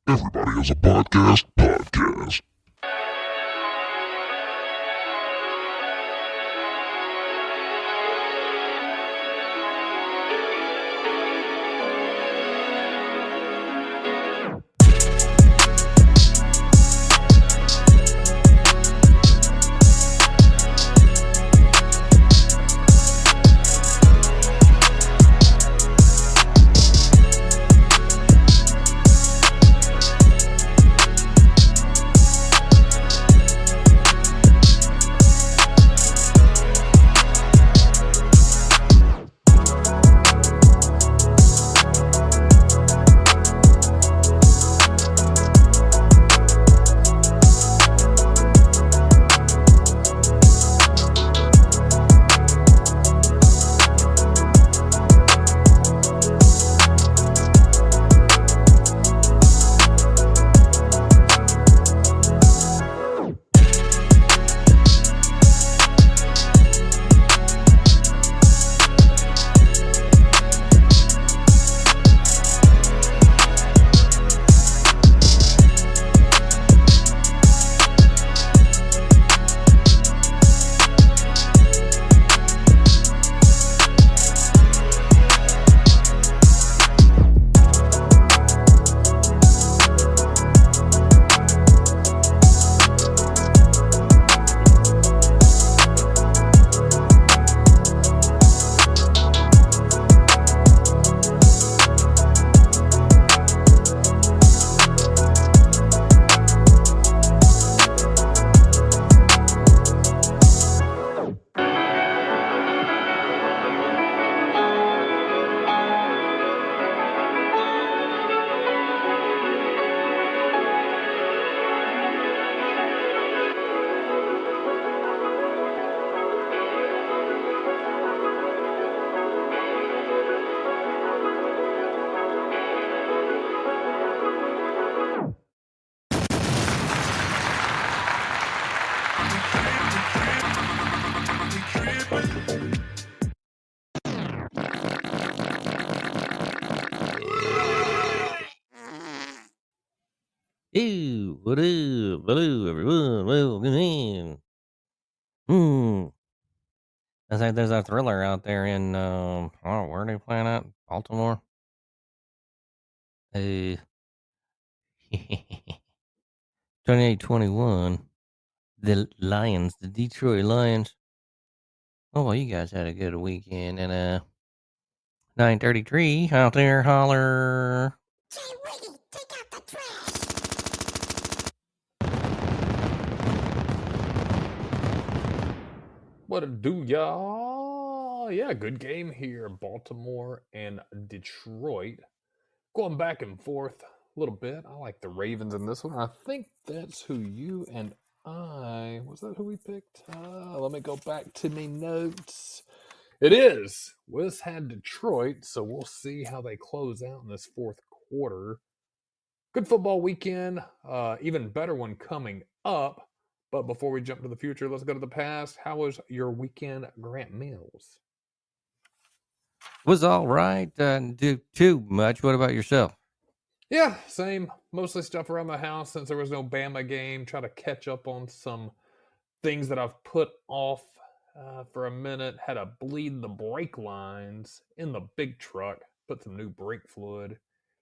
Everybody has a podcast. Ew, what up? Hello, everyone. Welcome in. Hmm. I think there's a thriller out there in, oh, where are they playing at? Baltimore? Uh, 28-21. The Lions, the Detroit Lions. Oh, well, you guys had a good weekend. And, 9:33 out there, holler. Say, Wiggy, take out the trash. What it do, y'all? Yeah, good game here. Baltimore and Detroit. Going back and forth a little bit. I like the Ravens in this one. I think that's who you and was that who we picked? Let me go back to me notes. It is. Wiz had Detroit, so we'll see how they close out in this fourth quarter. Good football weekend. Even better one coming up. But before we jump to the future, let's go to the past. How was your weekend, Grant Mills? Was all right. Didn't do too much. What about yourself? Yeah, same. Mostly stuff around the house since there was no Bama game. Try to catch up on some things that I've put off for a minute. Had to bleed the brake lines in the big truck. Put some new brake fluid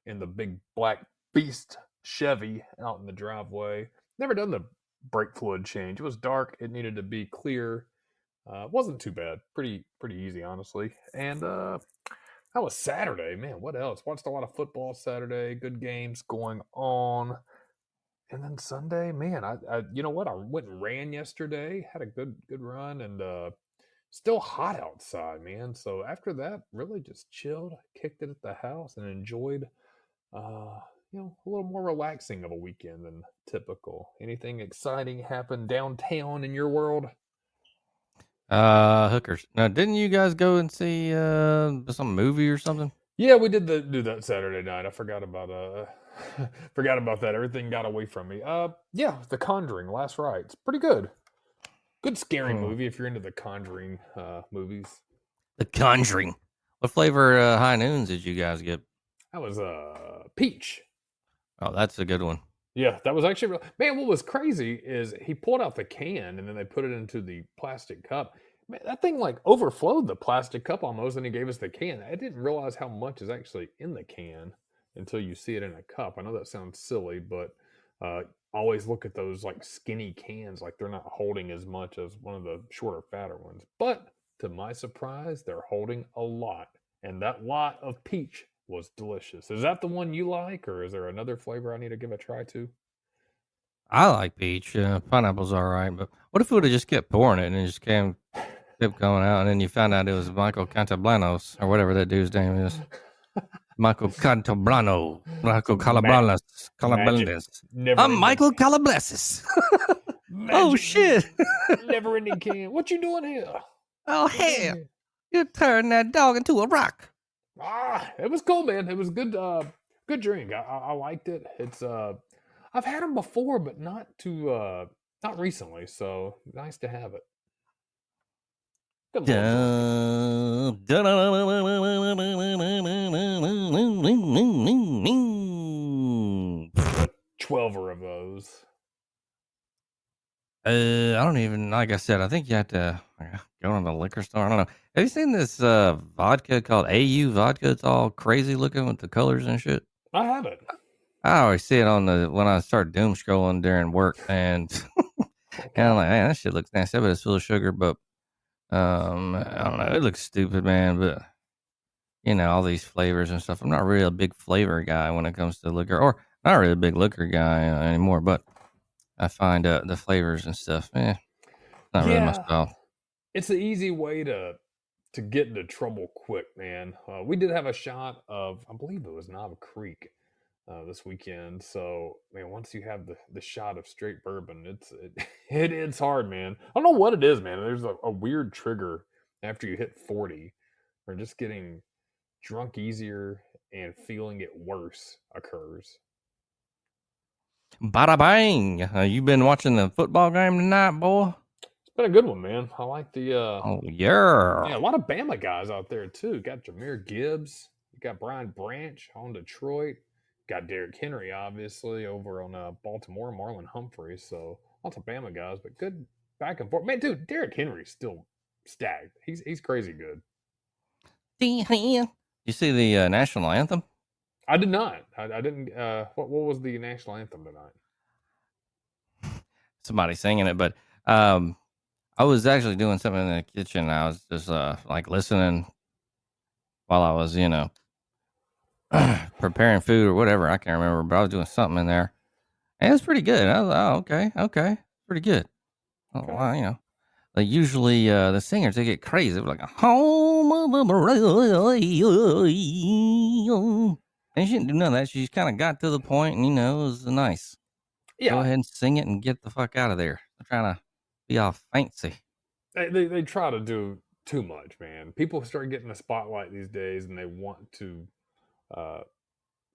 in the big black beast Chevy out in the driveway. Never done the brake fluid change. It was dark. It needed to be clear. Wasn't too bad. Pretty easy, honestly. And that was Saturday. Man, what else? Watched a lot of football Saturday. Good games going on. And then Sunday, man, I you know what? I went and ran yesterday. Had a good run, and still hot outside, man. So after that, really just chilled, kicked it at the house, and enjoyed uh a little more relaxing of a weekend than typical. Anything exciting happen downtown in your world? Hookers. Now, didn't you guys go and see, some movie or something? Yeah, we did do that Saturday night. I forgot about forgot about that. Everything got away from me. Yeah, The Conjuring, Last Rites. Pretty good. Good scary Hmm. movie if you're into the Conjuring movies. The Conjuring. What flavor high noons did you guys get? That was peach. Oh, that's a good one. Yeah, that was actually man. What was crazy is he pulled out the can and then they put it into the plastic cup. Man, that thing like overflowed the plastic cup almost, and he gave us the can. I didn't realize how much is actually in the can until you see it in a cup. I know that sounds silly, but uh, always look at those like skinny cans, like they're not holding as much as one of the shorter, fatter ones. But to my surprise, they're holding a lot, and that lot of peach was delicious. Is that the one you like, or is there another flavor I need to give a try to? I like peach. Pineapple's all right, but what if we would have just kept pouring it and it just kept going out, and then you found out it was Michael Cantablanos or whatever that dude's name is. Michael Cantablano. Michael Ma- Calablanas. magic, Calablanas. never I'm ending, Michael Calablasis. Oh, magic, shit. never ending can. What you doing here? Oh, What you doing hell. here? You turned that dog into a rock. It was cool, man. It was good. Good drink. I liked it. It's I've had them before, but not recently. So nice to have it. Good little drink. But 12 of those. I don't even, like I said, I think you have to go to the liquor store. I don't know. Have you seen this vodka called AU vodka? It's all crazy looking with the colors and shit. I have it. I always see it when I start doom scrolling during work, and Oh and I'm God. like, man, that shit looks nasty, but it's full of sugar. But I don't know, it looks stupid, man. But all these flavors and stuff. I'm not really a big flavor guy when it comes to liquor, or not really a big liquor guy anymore. But I find the flavors and stuff, not really my Yeah, style. it's the easy way to get into trouble quick, man. We did have a shot of, I believe it was Knob Creek this weekend. So, man, once you have the shot of straight bourbon, it is hard, man. I don't know what it is, man. There's a weird trigger after you hit 40, or just getting drunk easier and feeling it worse occurs. Bada bang! You been watching the football game tonight, boy? It's been a good one, man. I like the Oh yeah. yeah, a lot of Bama guys out there too. You got Jameer Gibbs, you got Brian Branch on Detroit, got Derrick Henry obviously over on Baltimore, Marlon Humphrey. So lots of Bama guys, but good back and forth. Man, dude, Derrick Henry's still stacked. He's crazy good. You see the national anthem? I did not. I didn't. What was the national anthem tonight? Somebody singing it, but um, I was actually doing something in the kitchen. I was just like listening while I was, preparing food or whatever. I can't remember, but I was doing something in there, and it was pretty good. I was like, oh, okay, pretty good. Oh, Okay. wow, like usually the singers they get crazy. They're like home of the brave. And she didn't do none of that. She just kind of got to the point, and it was nice. Go Yeah, ahead and sing it and get the fuck out of there. They're trying to be all fancy. they try to do too much, man. People start getting the spotlight these days, and they want to. Uh,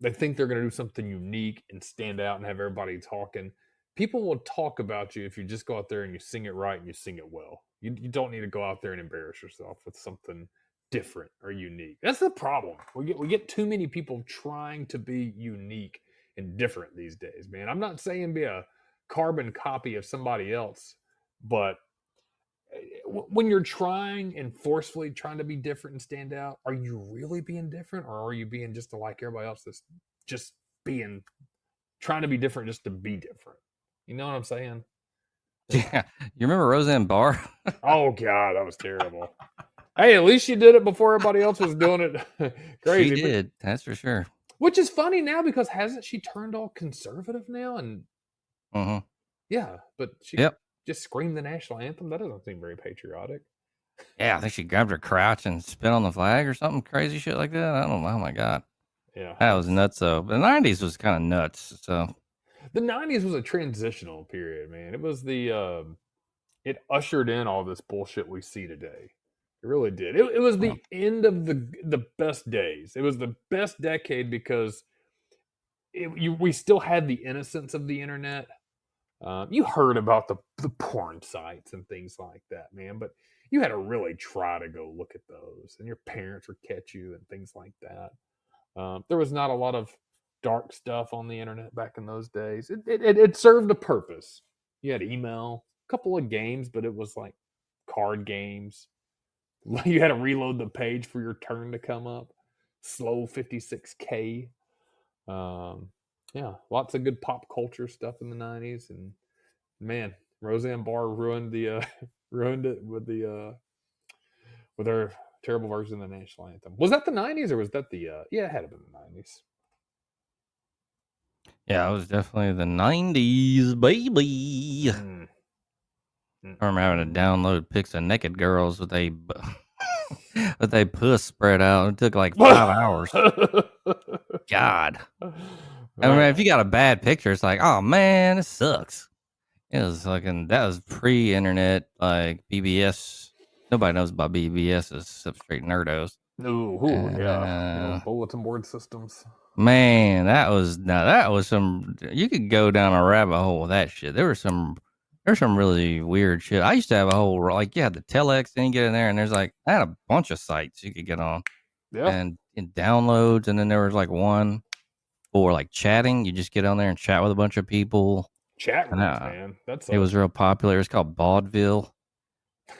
they think they're going to do something unique and stand out and have everybody talking. People will talk about you if you just go out there and you sing it right and you sing it well. You don't need to go out there and embarrass yourself with something different or unique. That's the problem. We get too many people trying to be unique and different these days, man. I'm not saying be a carbon copy of somebody else, but when you're trying and forcefully trying to be different and stand out, are you really being different, or are you being just like everybody else that's just being trying to be different just to be different? You know what I'm saying? Yeah, you remember Roseanne Barr? Oh God, that was terrible. Hey, at least she did it before everybody else was doing it. She Crazy, but did. That's for sure. which is funny now because hasn't she turned all conservative now? And Mm-hmm. yeah, but she Yep. just screamed the national anthem. That doesn't seem very patriotic. Yeah, I think she grabbed her crotch and spit on the flag or something crazy shit like that. I don't know. Oh my god, Yeah, that was nuts. Though the '90s was kind of nuts. So the '90s was a transitional period, man. It was it ushered in all this bullshit we see today. It really did. It was well, the end of the best days. It was the best decade because we still had the innocence of the internet. You heard about the porn sites and things like that, man, but you had to really try to go look at those, and your parents would catch you and things like that. There was not a lot of dark stuff on the internet back in those days. It served a purpose. You had email, a couple of games, but it was like card games. You had to reload the page for your turn to come up. Slow 56K. Yeah, lots of good pop culture stuff in the 90s. And man, Roseanne Barr ruined the ruined it with her terrible version of the national anthem. Was that the 90s or was that the yeah, it had to been the 90s. Yeah, it was definitely the 90s, baby. I remember having to download pics of naked girls with with a puss spread out. It took like 5 hours. God. I mean, if you got a bad picture, it's like, oh man, it sucks. It was fucking, that was pre-internet, like BBS. Nobody knows about BBS except straight nerdos. Ooh, yeah. Bulletin board systems. Man, that was some, you could go down a rabbit hole with that shit. There's some really weird shit. I used to have a whole, like, you had the telex, then you get in there and there's like, I had a bunch of sites you could get on. Yeah. And downloads, and then there was like one for like chatting. You just get on there and chat with a bunch of people. Chat rooms, man. It was real popular. It was called Vaudeville.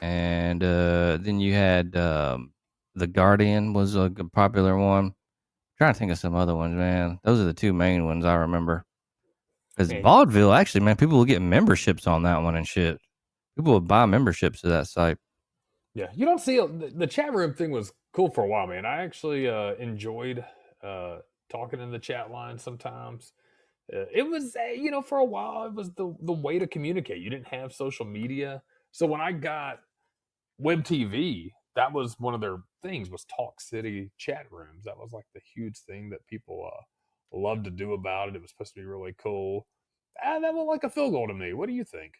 And then you had The Guardian was a popular one. I'm trying to think of some other ones, man. Those are the two main ones I remember. Because Vaudeville, actually, man, people would get memberships on that one and shit. People would buy memberships to that site. Yeah, you don't see the chat room thing was cool for a while, man. I actually enjoyed talking in the chat line sometimes. It was, for a while, it was the way to communicate. You didn't have social media. So when I got Web TV, that was one of their things was Talk City chat rooms. That was like the huge thing that people loved to do about it. It was supposed to be really cool. That was like a field goal to me. What do you think?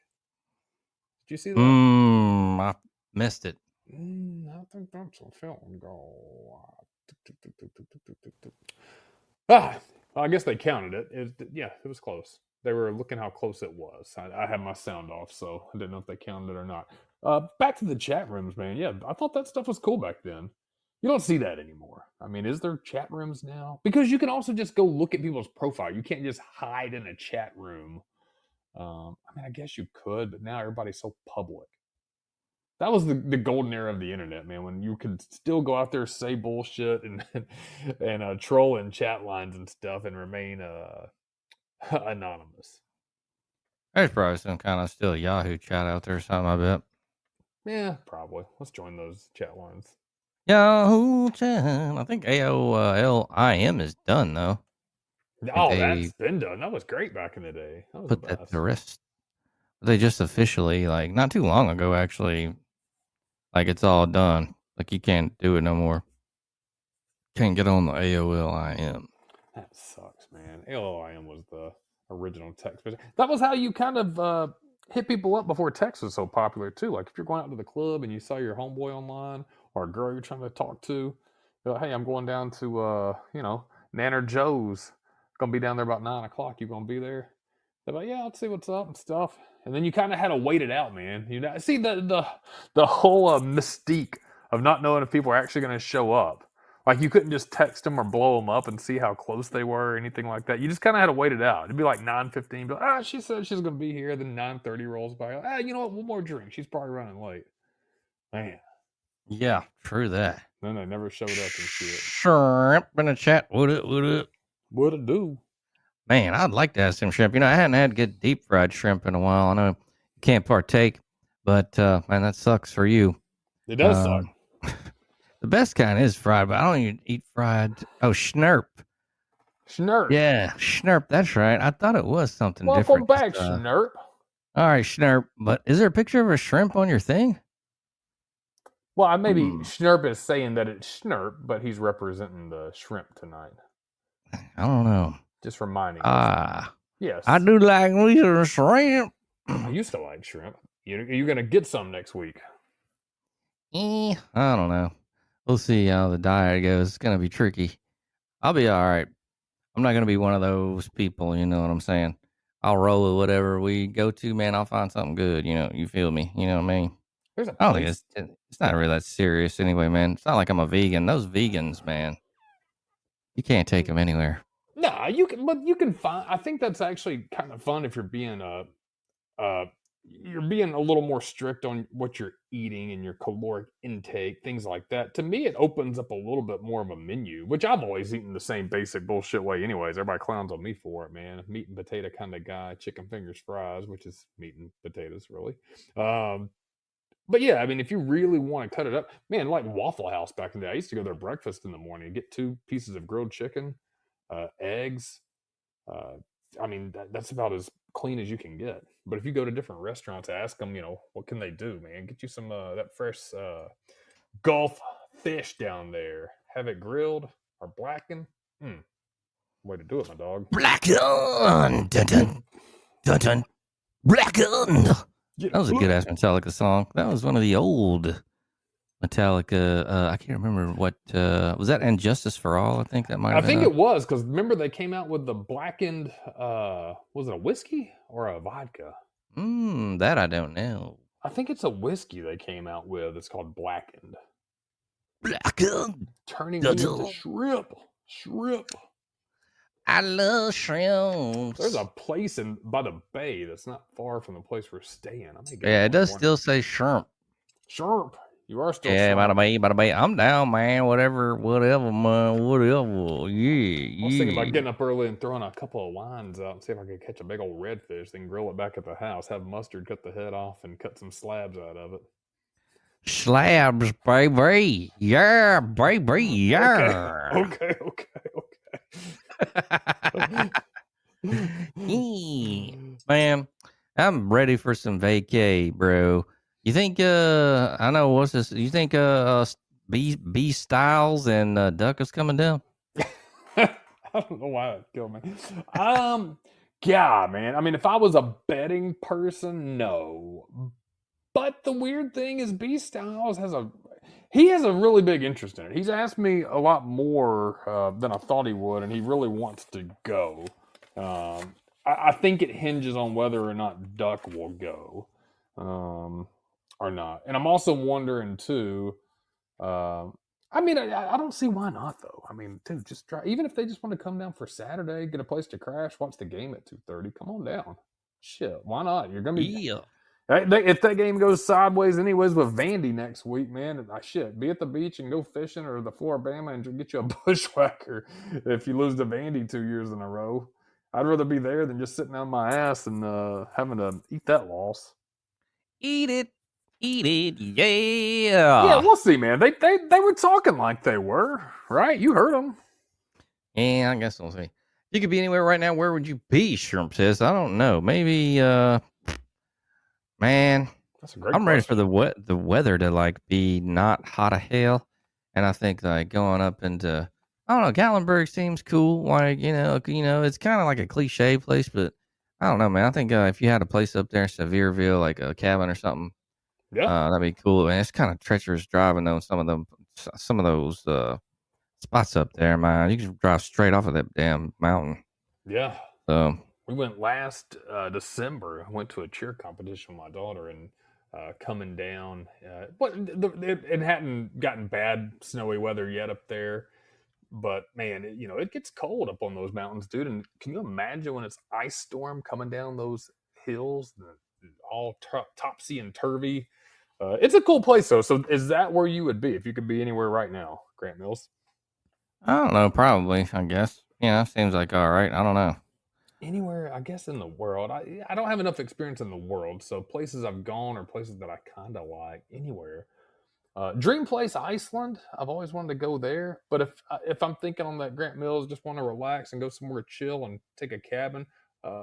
Did you see that? I missed it. I think that's a field goal. I guess they counted it. It was close. They were looking how close it was. I had my sound off, so I didn't know if they counted it or not. Back to the chat rooms, man. Yeah, I thought that stuff was cool back then. You don't see that anymore. I mean, is there chat rooms now? Because you can also just go look at people's profile. You can't just hide in a chat room. I mean, I guess you could, but now everybody's so public. That was the golden era of the internet, man, when you could still go out there, say bullshit and troll in chat lines and stuff and remain anonymous. There's probably some kind of still Yahoo chat out there or something, I bet. Yeah, probably. Let's join those chat lines. Yahoo chat. I think AOLIM is done, though. That's been done. That was great back in the day. That was put that to rest. They just officially, like, not too long ago, actually, like, it's all done. Like, you can't do it no more. Can't get on the AOLIM. That sucks, man. AOLIM was the original text. That was how you kind of hit people up before text was so popular, too. Like, if you're going out to the club and you saw your homeboy online or a girl you're trying to talk to, you're like, hey, I'm going down to, Nanner Joe's. Going to be down there about 9 o'clock. You going to be there? They're like, yeah, I'll see what's up and stuff. And then you kind of had to wait it out, man. You know, see the whole mystique of not knowing if people are actually going to show up. Like, you couldn't just text them or blow them up and see how close they were or anything like that. You just kind of had to wait it out. It'd be like 9:15. But she said she's going to be here. Then 9:30 rolls by. You know what? One more drink. She's probably running late. Man. Yeah, true that. Then they never showed up and shit. Shrimp in the chat. What it? What it do? Man, I'd like to have some shrimp. You know, I hadn't had good deep fried shrimp in a while. I know you can't partake, but man, that sucks for you. It does suck. The best kind is fried, but I don't even eat fried. Oh, Schnurp. Schnurp. Yeah, Schnurp. That's right. I thought it was something Welcome different. Welcome back, Schnurp. All right, Schnurp. But is there a picture of a shrimp on your thing? Well, maybe Schnurp is saying that it's Schnurp, but he's representing the shrimp tonight. I don't know. Just reminding us. Yes. I do like me some shrimp. I used to like shrimp. You're going to get some next week. I don't know. We'll see how the diet goes. It's going to be tricky. I'll be all right. I'm not going to be one of those people, you know what I'm saying? I'll roll with whatever we go to, man. I'll find something good, you know. You feel me? You know what I mean? There's a I don't think it's not really that serious anyway, man. It's not like I'm a vegan. Those vegans, man, you can't take them anywhere. Nah, but you can find. I think that's actually kind of fun if you're being you're being a little more strict on what you're eating and your caloric intake, things like that. To me, it opens up a little bit more of a menu, which I've always eaten the same basic bullshit way. Anyways, everybody clowns on me for it, man. Meat and potato kind of guy, chicken fingers fries, which is meat and potatoes, really. Um, but yeah, I mean, if you really want to cut it up, man, like Waffle House back in the day, I used to go there breakfast in the morning, get 2 pieces of grilled chicken, eggs. Uh, I mean, that's about as clean as you can get. But if you go to different restaurants, ask them, what can they do, man? Get you some that fresh Gulf fish down there. Have it grilled or blackened. Way to do it, my dog. Blackened. Dun, dun, dun, dun. Blackened. Yeah. That was a good ass Metallica song. That was one of the old Metallica. I can't remember what was that. Injustice for All. I think that might. I have think been it was because remember they came out with the blackened. Was it a whiskey or a vodka? That I don't know. I think it's a whiskey they came out with. It's called blackened. Blackened. Turning me into shrimp. Shrimp. I love shrimps. There's a place by the bay that's not far from the place we're staying. I may go Yeah, it does morning. still say shrimp. Shrimp. You are still Yeah, shrimp. bada bay. I'm down, man. Whatever, man. Whatever. Yeah. I was thinking about getting up early and throwing a couple of lines out and see if I could catch a big old redfish, then grill it back at the house, have mustard cut the head off, and cut some slabs out of it. Slabs, baby. Yeah, baby. Yeah. Okay. Man, I'm ready for some vacay, bro. You think I know what's this? You think B Styles and Duck is coming down? I don't know why that killed me. Yeah, man. I mean, if I was a betting person, no. But the weird thing is B Styles has a really big interest in it. He's asked me a lot more than I thought he would, and he really wants to go. I think it hinges on whether or not Duck will go or not. And I'm also wondering, too, I mean, I don't see why not, though. I mean, dude, just try. Even if they just want to come down for Saturday, get a place to crash, watch the game at 2:30, come on down. Shit, why not? You're going to be... Yeah. If that game goes sideways anyways with Vandy next week, man, shit, be at the beach and go fishing or the Floribama and get you a bushwhacker if you lose to Vandy 2 years in a row. I'd rather be there than just sitting on my ass and having to eat that loss. Eat it, yeah. Yeah, we'll see, man. They were talking like they were, right? You heard them. Yeah, I guess we'll see. You could be anywhere right now. Where would you be, Shrimp says? I don't know. Maybe, man, that's a great I'm ready for the weather to like be not hot as hell, and I think like going up into I don't know, Gatlinburg seems cool. Like it's kind of like a cliche place, but I don't know, man. I think if you had a place up there in Sevierville, like a cabin or something, yeah, that'd be cool. And it's kind of treacherous driving though. Some of those spots up there, man. You can drive straight off of that damn mountain. Yeah. So we went last December. I went to a cheer competition with my daughter, and coming down. It hadn't gotten bad snowy weather yet up there, but man, it gets cold up on those mountains, dude. And can you imagine when it's ice storm coming down those hills, all topsy and turvy? It's a cool place, though. So is that where you would be if you could be anywhere right now, Grant Mills? I don't know. Probably, I guess. Yeah, seems like all right. I don't know. Anywhere, I guess, in the world. I don't have enough experience in the world, so places I've gone or places that I kind of like. Anywhere. Dream place, Iceland. I've always wanted to go there, but if I'm thinking on that Grant Mills, just want to relax and go somewhere chill and take a cabin,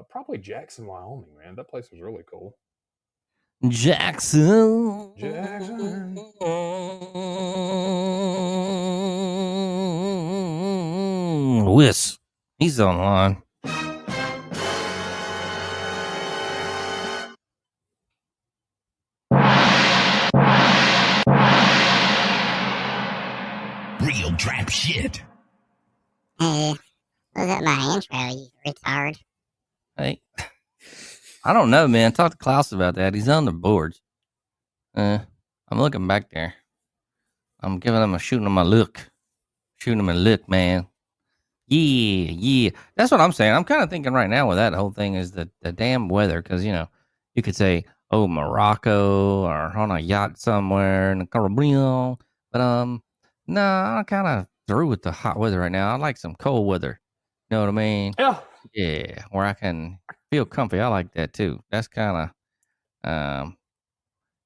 probably Jackson, Wyoming. Man, that place was really cool. Jackson. Whis. He's online. Real trap shit. Hey, was that my intro, you retard? Hey. I don't know, man. Talk to Klaus about that. He's on the boards. I'm looking back there. I'm shooting him a look. Shooting him a look, man. Yeah. That's what I'm saying. I'm kind of thinking right now with that whole thing is the damn weather, because you could say, oh, Morocco or on a yacht somewhere in the Caribbean, but no, I'm kind of through with the hot weather right now. I like some cold weather. You know what I mean? Yeah. Yeah, where I can feel comfy. I like that too. That's kind of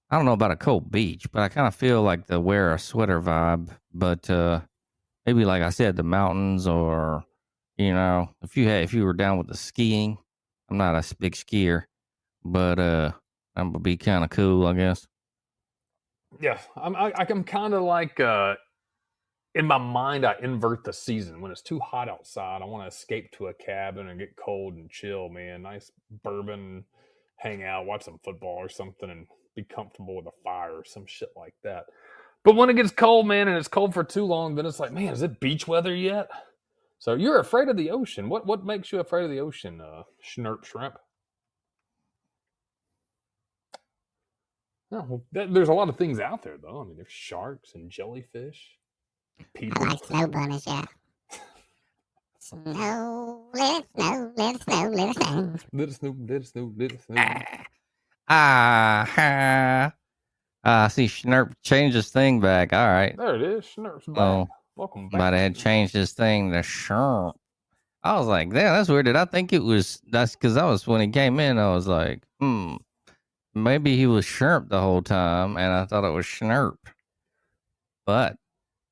I don't know about a cold beach, but I kind of feel like the wear a sweater vibe. But maybe like I said, the mountains, or if you were down with the skiing. I'm not a big skier, but that would be kind of cool, I guess. Yeah. I'm kind of like in my mind, I invert the season. When it's too hot outside, I want to escape to a cabin and get cold and chill, man. Nice bourbon, hang out, watch some football or something, and be comfortable with a fire or some shit like that. But when it gets cold, man, and it's cold for too long, then it's like, man, is it beach weather yet? So you're afraid of the ocean. What makes you afraid of the ocean, Schnurp Shrimp? Oh, well, there's a lot of things out there, though. I mean, there's sharks and jellyfish, I people. like snow bunnies, yeah. Snow, let it snow, let it snow, let it snow. Little snoop, little snoop, little snoop. See, Schnurp changed his thing back. All right. There it is. Schnurp's back. Oh, Welcome but back. I had changed his thing to Schnurp. I was like, damn, that's weird. Did I think that's because that was when he came in? I was like, maybe he was Schnurp the whole time, and I thought it was Schnurp. But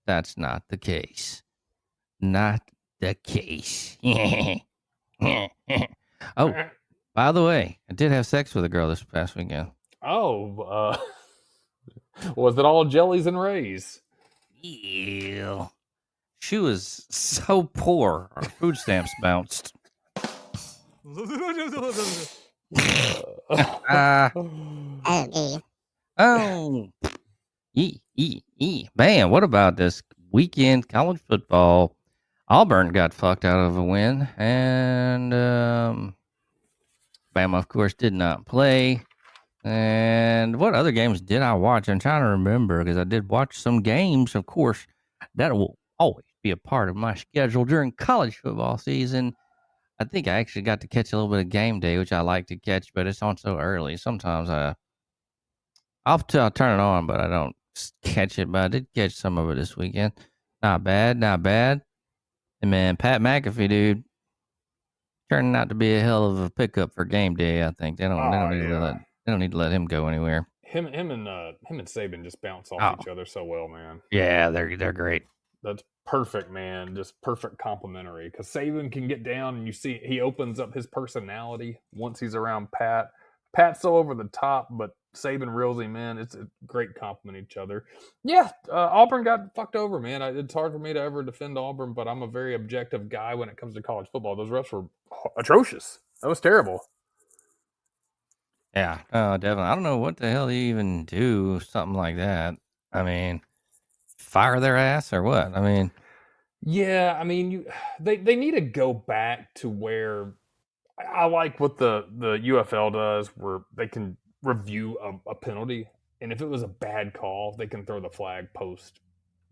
that's not the case. Not the case. Oh, by the way, I did have sex with a girl this past weekend. Oh, was it all jellies and rays? Ew. She was so poor, our food stamps bounced. Uh, Oh, gee. oh, man, what about this weekend college football? Auburn got fucked out of a win, and Bama, of course, did not play. And what other games did I watch? I'm trying to remember, because I did watch some games, of course. That will always be a part of my schedule during college football season. I think I actually got to catch a little bit of game day, which I like to catch, but it's on so early. Sometimes I'll turn it on, but I don't catch it. But I did catch some of it this weekend. Not bad, not bad. And man, Pat McAfee, dude, turning out to be a hell of a pickup for game day. I think they don't Oh, need to yeah. let him go anywhere. Him and Saban just bounce off Oh, each other so well, man. yeah, they're great. That's perfect, man. Just perfect complementary. Because Saban can get down, and you see he opens up his personality once he's around Pat. Pat's so over the top, but Saban reels him in. It's a great compliment each other. Yeah, Auburn got fucked over, man. It's hard for me to ever defend Auburn, but I'm a very objective guy when it comes to college football. Those refs were atrocious. That was terrible. Yeah, definitely. I don't know what the hell you even do something like that. I mean, fire their ass or what? I mean, Yeah, I mean, they need to go back to where I like what the UFL does, where they can review a penalty, and if it was a bad call, they can throw the flag post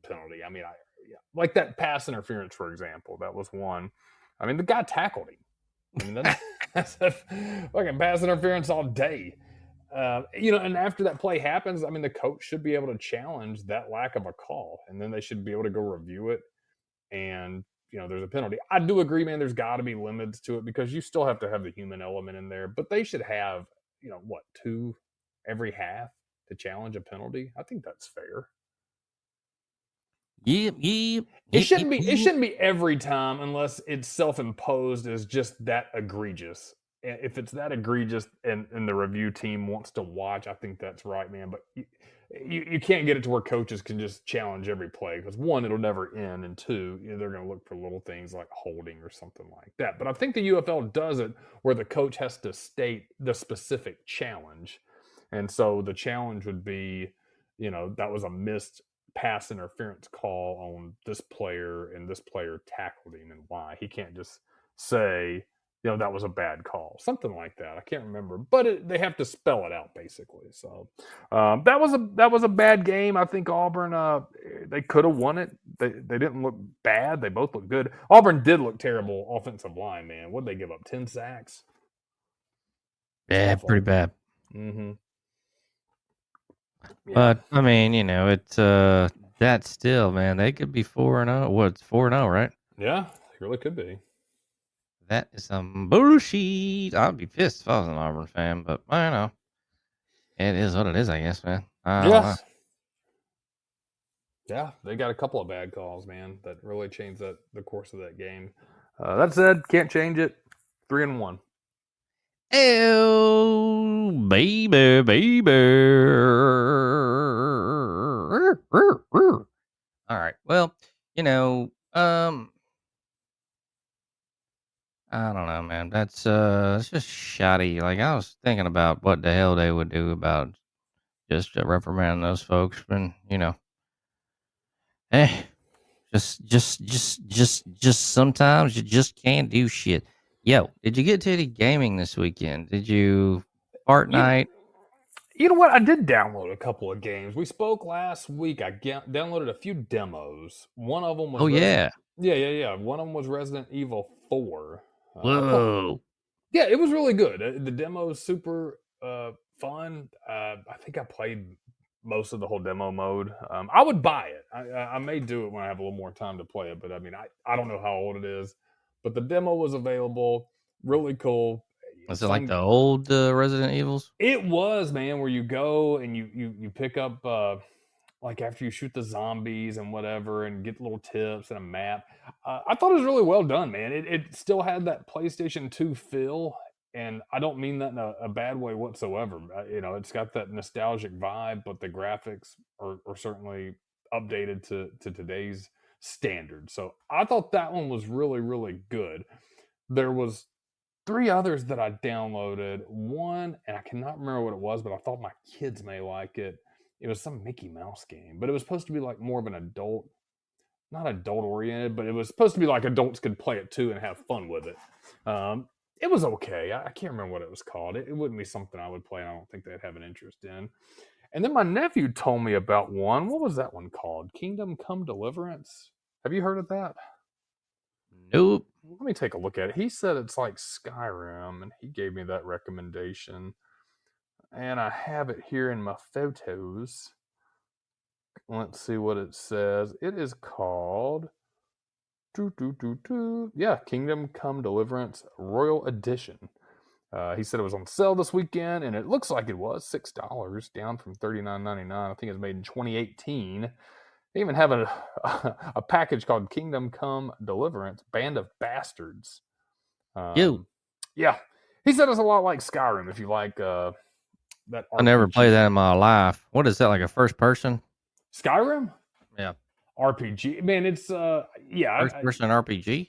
penalty. I mean, yeah, like that pass interference, for example, that was one. I mean, the guy tackled him. I mean, that's a fucking pass interference all day. And after that play happens, I mean, the coach should be able to challenge that lack of a call, and then they should be able to go review it, and there's a penalty. I do agree, man. There's got to be limits to it because you still have to have the human element in there. But they should have, two every half to challenge a penalty. I think that's fair. yep. It shouldn't be every time unless it's self-imposed as just that egregious. If it's that egregious and the review team wants to watch, I think that's right, man. But you can't get it to where coaches can just challenge every play because one, it'll never end, and two, they're going to look for little things like holding or something like that. But I think the UFL does it where the coach has to state the specific challenge, and so the challenge would be, that was a missed pass interference call on this player and this player tackled him and why. He can't just say, that was a bad call, something like that. I can't remember, but they have to spell it out basically. So that was a bad game. I think Auburn they could have won it. They didn't look bad. They both looked good. Auburn did look terrible offensive line, man. What did they give up? 10 sacks. Yeah, Awful. pretty bad. Mm-hmm. Yeah. But I mean, it's that still, man. They could be 4-0. What's 4-0, right? Yeah, it really could be. That is some bullshit. I'd be pissed if I was an Auburn fan, but I don't know. It is what it is, I guess, man. I don't know. Yes. Yeah, they got a couple of bad calls, man, that really changed the course of that game. That said, can't change it. 3-1. Oh, baby, baby. All right. Well, I don't know, man. That's it's just shoddy. Like I was thinking about what the hell they would do about just reprimanding those folks, and eh, just sometimes you just can't do shit. Yo, did you get to any gaming this weekend? Did you Fortnite? You know what? I did download a couple of games. We spoke last week. I downloaded a few demos. One of them was Oh yeah. Yeah. One of them was Resident Evil 4. Whoa. Yeah, it was really good. The demo is super fun. I think I played most of the whole demo mode. I would buy it. I may do it when I have a little more time to play it, but I mean, I don't know how old it is. But the demo was available. Really cool. Was it like the old Resident Evils? It was, man, where you go and you pick up like after you shoot the zombies and whatever and get little tips and a map. I thought it was really well done, man. It still had that PlayStation 2 feel, and I don't mean that in a bad way whatsoever. It's got that nostalgic vibe, but the graphics are certainly updated to today's standards. So I thought that one was really, really good. There was three others that I downloaded. One, and I cannot remember what it was, but I thought my kids may like it. It was some Mickey Mouse game, but it was supposed to be like more of an adult, not adult oriented, but it was supposed to be like adults could play it too and have fun with it. It was okay. I can't remember what it was called. It wouldn't be something I would play. I don't think they'd have an interest in. And then my nephew told me about one. What was that one called? Kingdom Come Deliverance. Have you heard of that? Nope. Let me take a look at it. He said it's like Skyrim, and he gave me that recommendation. And I have it here in my photos. Let's see what it says. It is called yeah, Kingdom Come Deliverance Royal Edition. He said it was on sale this weekend, and it looks like it was $6, down from $39.99. I think it was made in 2018. They even have a package called Kingdom Come Deliverance Band of Bastards. Yeah, he said it's a lot like Skyrim. If you like that, RPG. I never played that in my life. What is that, like a first person? Skyrim. Yeah, RPG. Man, it's first person RPG.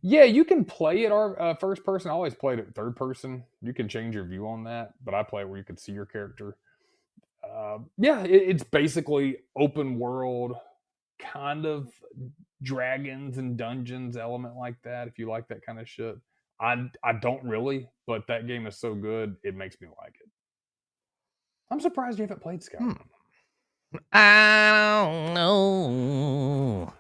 Yeah, you can play it first person. I always played it third person. You can change your view on that, but I play it where you can see your character. It's basically open world, kind of dragons and dungeons element like that. If you like that kind of shit, I don't really, but that game is so good it makes me like it. I'm surprised you haven't played Skyrim. I don't know.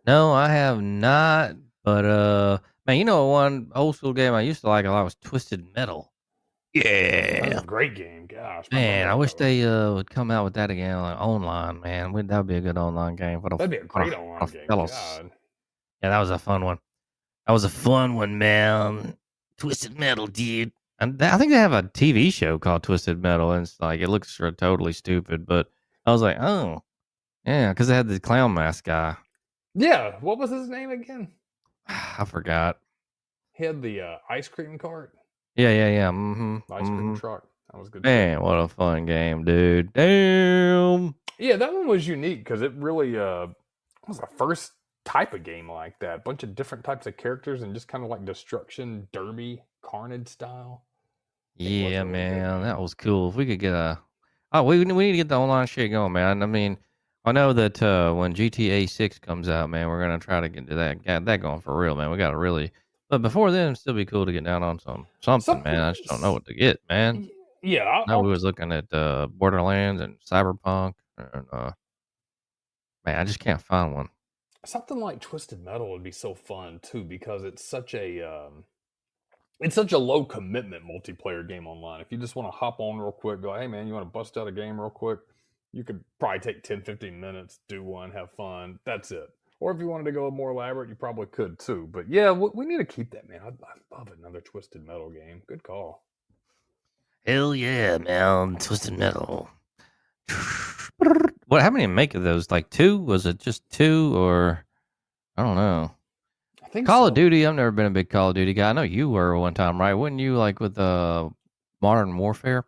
No, I have not. But man, one old school game I used to like a lot was Twisted Metal. Yeah, That's a great game. Gosh, man, I wish they would come out with that again, like online. Man, that would be a good online game. That'd be a great online game. Fellas. God. Yeah, that was a fun one. That was a fun one, man. Twisted Metal, dude. And I think they have a TV show called Twisted Metal, and it's like it looks totally stupid, but I was like, oh, yeah, because they had the clown mask guy. Yeah, what was his name again? I forgot. He had the ice cream cart. Yeah. Mm-hmm. Ice cream truck. That was good. Man, what a fun game, dude. Damn. Yeah, that one was unique because it really was the first type of game like that. A bunch of different types of characters and just kind of like destruction, derby, carnage style. Yeah, really man, good. That was cool. If we could get we need to get the online shit going, man. I mean, I know that when GTA 6 comes out, man, we're gonna try to get that going for real, man. We gotta really But before then, it'd still be cool to get down on something, man. I just don't know what to get, man. Yeah, I know we was looking at Borderlands and Cyberpunk, and man, I just can't find one. something like Twisted Metal would be so fun too because it's such a low commitment multiplayer game online. If you just want to hop on real quick, go, hey man, you want to bust out a game real quick? You could probably take 10, 15 minutes, do one, have fun. That's it. Or if you wanted to go more elaborate, you probably could too. But yeah, we need to keep that, man. I love another Twisted Metal game. Good call. Hell yeah, man! Twisted Metal. What? How many make of those? Like 2? Was it just 2, or I don't know. I think Call so. of Duty. I've never been a big Call of Duty guy. I know you were one time, right? Wouldn't you, like with Modern Warfare?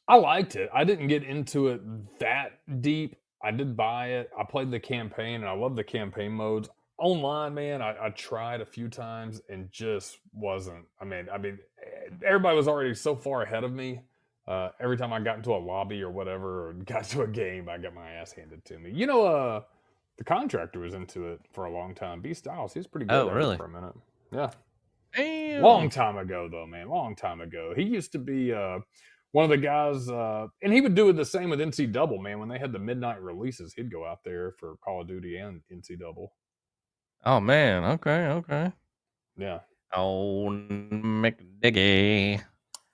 I liked it. I didn't get into it that deep. I did buy it. I played the campaign, and I love the campaign modes. Online, man, I tried a few times and just wasn't. Everybody was already so far ahead of me. Every time I got into a lobby or whatever, or got to a game, I got my ass handed to me. The contractor was into it for a long time. B Styles, he's pretty good Oh, at really? it for a minute. Yeah. Damn. Long time ago, though, man. Long time ago. He used to be one of the guys, and he would do it the same with NC Double, man. When they had the midnight releases, he'd go out there for Call of Duty and NC Double. Oh man. Okay. Yeah. Oh, McDiggy.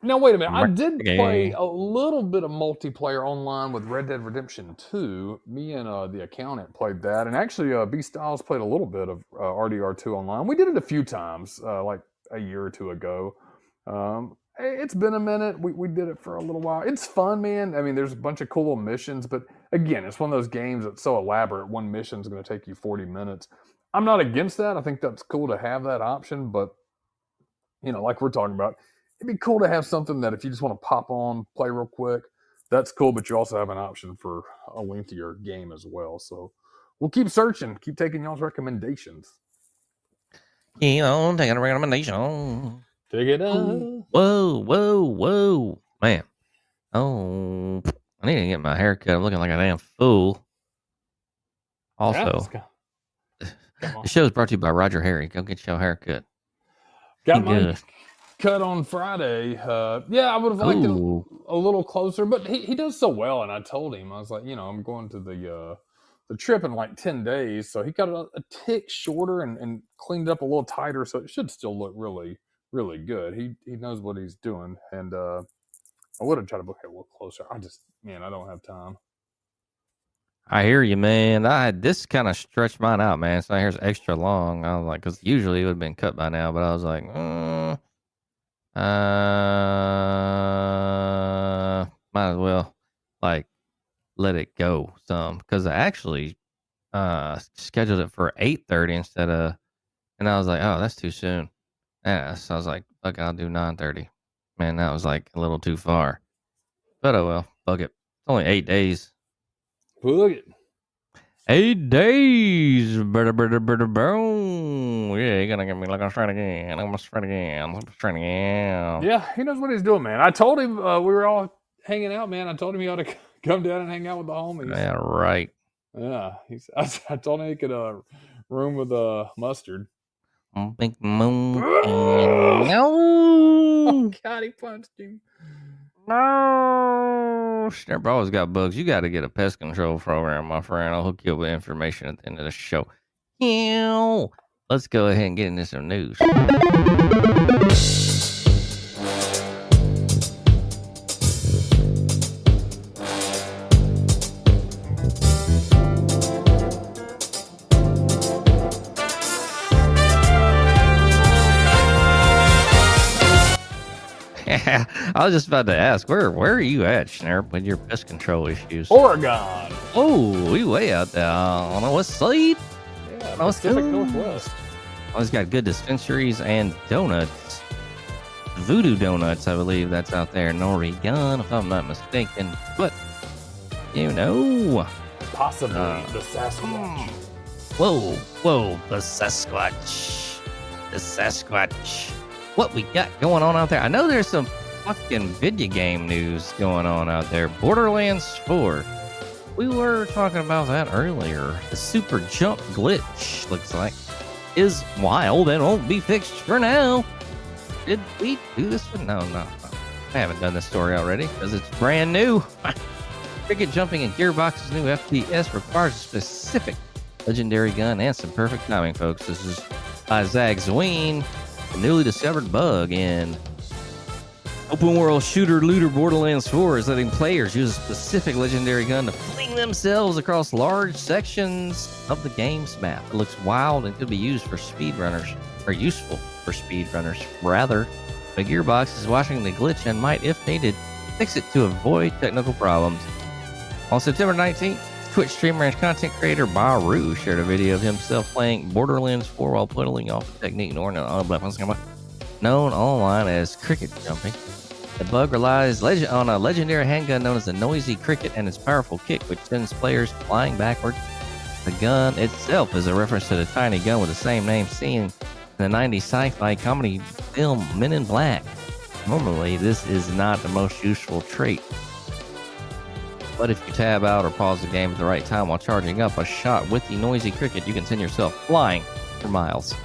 Now, wait a minute. I did McDiggy. play a little bit of multiplayer online with Red Dead Redemption 2. Me and the accountant played that. And actually, B Styles played a little bit of RDR2 online. We did it a few times, like a year or two ago. It's been a minute. We did it for a little while. It's fun, man. I mean, there's a bunch of cool little missions. But again, it's one of those games that's so elaborate. One mission's going to take you 40 minutes. I'm not against that. I think that's cool to have that option. But, like we're talking about, it'd be cool to have something that if you just want to pop on, play real quick, that's cool. But you also have an option for a lengthier game as well. So we'll keep searching, keep taking y'all's recommendations. Keep on taking a recommendation. Take it out. Whoa, man. Oh, I need to get my hair cut. I'm looking like a damn fool. Also, the show is brought to you by Roger Harry. Go get your hair cut. Got my cut on Friday. I would have liked it a little closer, but he does so well. And I told him, I was like, I'm going to the trip in like 10 days. So he got it a tick shorter and cleaned it up a little tighter. So it should still look really, really good. He knows what he's doing. And I would have tried to book it a little closer. I don't have time. I hear you, man. This kind of stretched mine out, man. So here's extra long. I was like, because usually it would have been cut by now, but I was like, might as well like let it go some, because I actually scheduled it for 8:30 instead of, and I was like, oh, that's too soon. Yeah, so I was like, fuck, I'll do 9:30. Man, that was like a little too far. But oh well, fuck it. It's only 8 days. Look it. 8 days. Boom. Yeah, you're gonna get me like I'm straight again. I'm straight again. Yeah, he knows what he's doing, man. I told him we were all hanging out, man. I told him he ought to come down and hang out with the homies. Yeah, right. Yeah, I told him he could room with Mustard. Big moon. No. Oh, God, he punched him. No. Snap always got bugs. You got to get a pest control program, my friend. I'll hook you up with information at the end of the show. Ew. Let's go ahead and get into some news. I was just about to ask, where are you at, Snarp, with your pest control issues? Oregon. Oh, we way out there on the west side. Yeah, Pacific Northwest. Oh, it's got good dispensaries and donuts. Voodoo Donuts, I believe that's out there in Oregon, if I'm not mistaken. But, Possibly the Sasquatch. Whoa, the Sasquatch. The Sasquatch. What we got going on out there? I know there's some fucking video game news going on out there. Borderlands 4. We were talking about that earlier. The super jump glitch, looks like, is wild and won't be fixed for now. Did we do this one? No. I haven't done this story already because it's brand new. Cricket jumping in Gearbox's new FPS requires a specific legendary gun and some perfect timing, folks. This is by Zag Zween, the newly discovered bug in open world shooter looter Borderlands 4 is letting players use a specific legendary gun to fling themselves across large sections of the game's map. It looks wild and could be used for speedrunners, or useful for speedrunners, rather. But Gearbox is watching the glitch and might, if needed, fix it to avoid technical problems. On September 19th, Twitch streamer and content creator Baru shared a video of himself playing Borderlands 4 while pulling off a technique known online as cricket jumping. The bug relies on a legendary handgun known as the Noisy Cricket and its powerful kick, which sends players flying backwards. The gun itself is a reference to the tiny gun with the same name seen in the 90s sci-fi comedy film Men in Black. Normally, this is not the most useful trait, but if you tab out or pause the game at the right time while charging up a shot with the Noisy Cricket, you can send yourself flying for miles.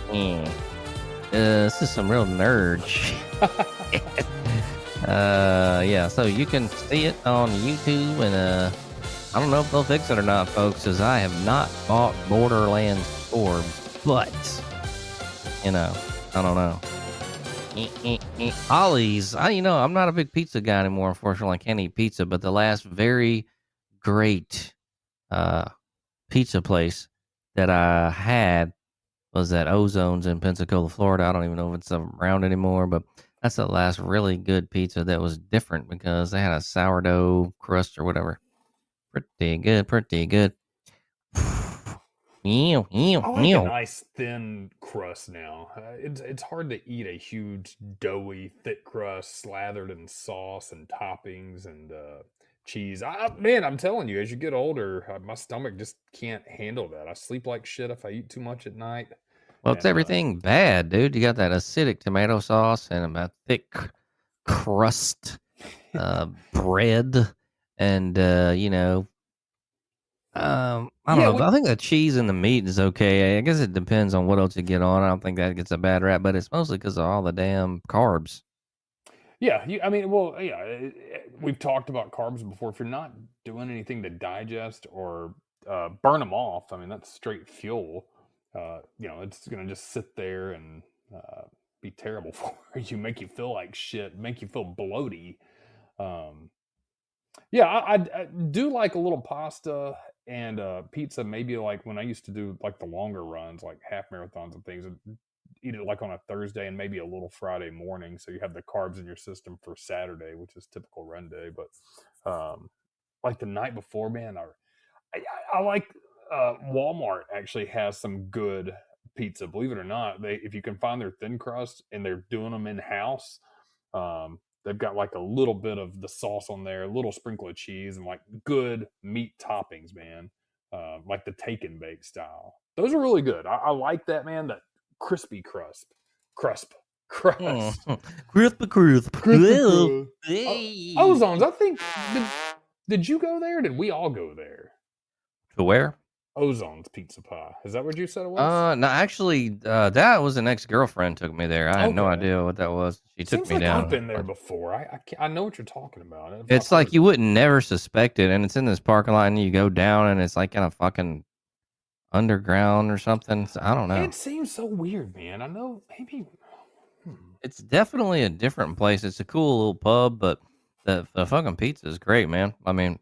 This is some real nerd shit. Yeah, so you can see it on YouTube, and I don't know if they'll fix it or not, folks, as I have not bought Borderlands 4, but, I don't know. Ollie's, I'm not a big pizza guy anymore, unfortunately. I can't eat pizza, but the last very great pizza place that I had was at Ozone's in Pensacola, Florida. I don't even know if it's around anymore, but that's the last really good pizza that was different because they had a sourdough crust or whatever. Pretty good. I like a nice thin crust now. It's hard to eat a huge doughy thick crust slathered in sauce and toppings and cheese. Man, I'm telling you, as you get older, my stomach just can't handle that. I sleep like shit if I eat too much at night. Well, it's everything bad, dude. You got that acidic tomato sauce and a thick crust bread, and I don't know. But I think the cheese and the meat is okay. I guess it depends on what else you get on. I don't think that gets a bad rap, but it's mostly because of all the damn carbs. Yeah, we've talked about carbs before. If you're not doing anything to digest or burn them off, I mean, that's straight fuel. It's going to just sit there and be terrible for you, make you feel like shit, make you feel bloaty. I do like a little pasta and pizza, maybe like when I used to do like the longer runs, like half marathons and things, eat it like on a Thursday and maybe a little Friday morning. So you have the carbs in your system for Saturday, which is typical run day. But like the night before, man, I like Walmart actually has some good pizza. Believe it or not, if you can find their thin crust and they're doing them in house, they've got like a little bit of the sauce on there, a little sprinkle of cheese, and like good meat toppings, man. Like the take and bake style. Those are really good. I like that, man. That crispy crust. Crisp. Ozones, I think. Did you go there? Or did we all go there? To where? Ozone's Pizza Pie. Is that what you said it was? No, actually, that was an ex-girlfriend took me there. I had no idea what that was. She took me down. I've been there before. I know what you're talking about. It's like you wouldn't never suspect it, and it's in this parking lot, and you go down, and it's like in a fucking underground or something. So I don't know. It seems so weird, man. I know maybe. It's definitely a different place. It's a cool little pub, but the fucking pizza is great, man. I mean,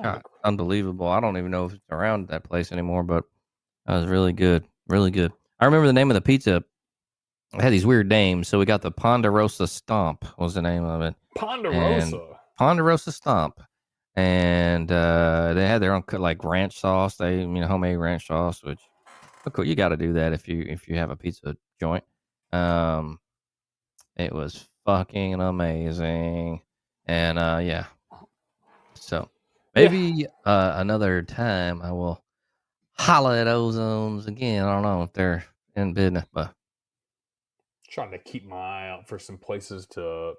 God, unbelievable. I don't even know if it's around that place anymore, but that was really good. Really good. I remember the name of the pizza. It had these weird names. So we got the Ponderosa Stomp was the name of it. Ponderosa Stomp. And they had their own like ranch sauce. Homemade ranch sauce, which cool. You got to do that if you have a pizza joint. It was fucking amazing. And yeah. So maybe another time I will holla at Ozones again. I don't know if they're in business, but trying to keep my eye out for some places to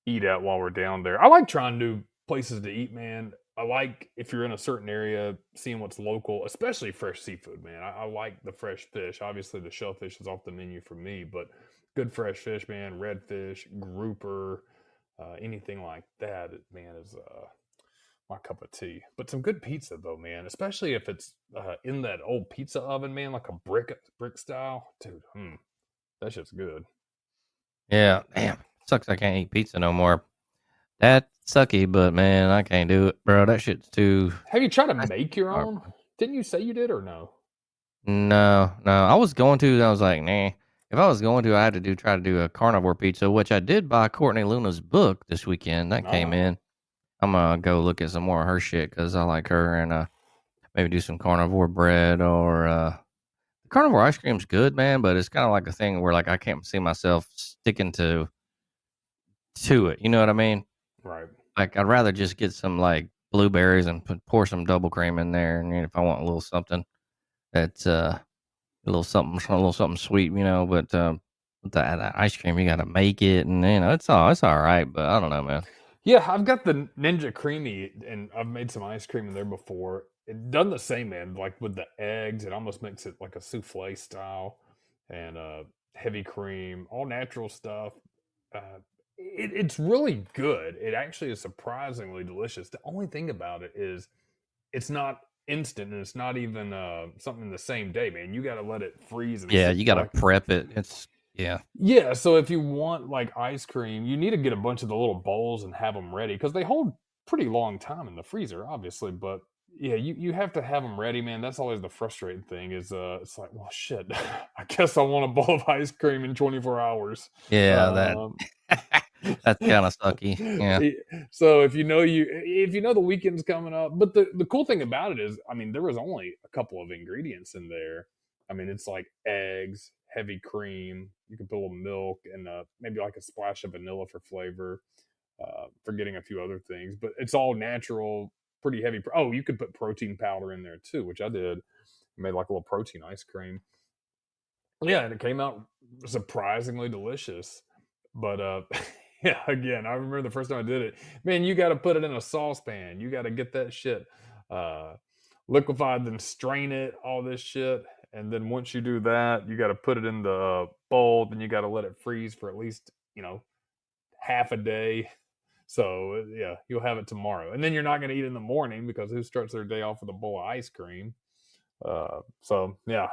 eat at while we're down there. I like trying new places to eat, man. I like if you're in a certain area, seeing what's local, especially fresh seafood, man. I like the fresh fish. Obviously, the shellfish is off the menu for me, but good fresh fish, man. Redfish, grouper, anything like that, man, is my cup of tea. But some good pizza, though, man. Especially if it's in that old pizza oven, man, like a brick style, dude. That shit's good. Yeah, damn. Sucks I can't eat pizza no more. That's sucky, but man, I can't do it, bro. That shit's too. Have you tried to That's make your hard. own? Didn't you say you did or no? No, no. I was going to. I was like, nah. If I was going to, I had to try to do a carnivore pizza, which I did buy Courtney Luna's book this weekend. That came No. in. I'm gonna go look at some more of her shit because I like her, and maybe do some carnivore bread or carnivore ice cream's good, man. But it's kind of like a thing where like I can't see myself sticking to it. You know what I mean? Right. Like I'd rather just get some like blueberries and pour some double cream in there, and if I want a little something that's a little something sweet, you know. But with that ice cream, you got to make it, and it's all right. But I don't know, man. Yeah, I've got the Ninja Creamy, and I've made some ice cream in there before. It done the same, man. Like with the eggs, it almost makes it like a souffle style, and heavy cream, all natural stuff. It's really good. It actually is surprisingly delicious. The only thing about it is it's not instant, and it's not even something the same day, man. You got to let it freeze and Yeah, sit you got for to like prep it. It's yeah, yeah, so if you want like ice cream, you need to get a bunch of the little bowls and have them ready because they hold pretty long time in the freezer, obviously. But yeah, you have to have them ready, man. That's always the frustrating thing is it's like, well, shit, I guess I want a bowl of ice cream in 24 hours. yeah. That Um, that's kind of sucky. Yeah, so if you know the weekend's coming up, but the cool thing about it is, I mean, there was only a couple of ingredients in there. I mean, it's like eggs, heavy cream. You can put a little milk and maybe like a splash of vanilla for flavor. Forgetting a few other things, but it's all natural, pretty heavy. Oh, you could put protein powder in there too, which I did. Made like a little protein ice cream. Yeah, and it came out surprisingly delicious. But yeah, again, I remember the first time I did it. Man, you got to put it in a saucepan. You got to get that shit uh, liquefied, then strain it, all this shit. And then once you do that, you got to put it in the bowl. Then you got to let it freeze for at least half a day. So yeah, you'll have it tomorrow, and then you're not going to eat in the morning because who starts their day off with a bowl of ice cream? So yeah,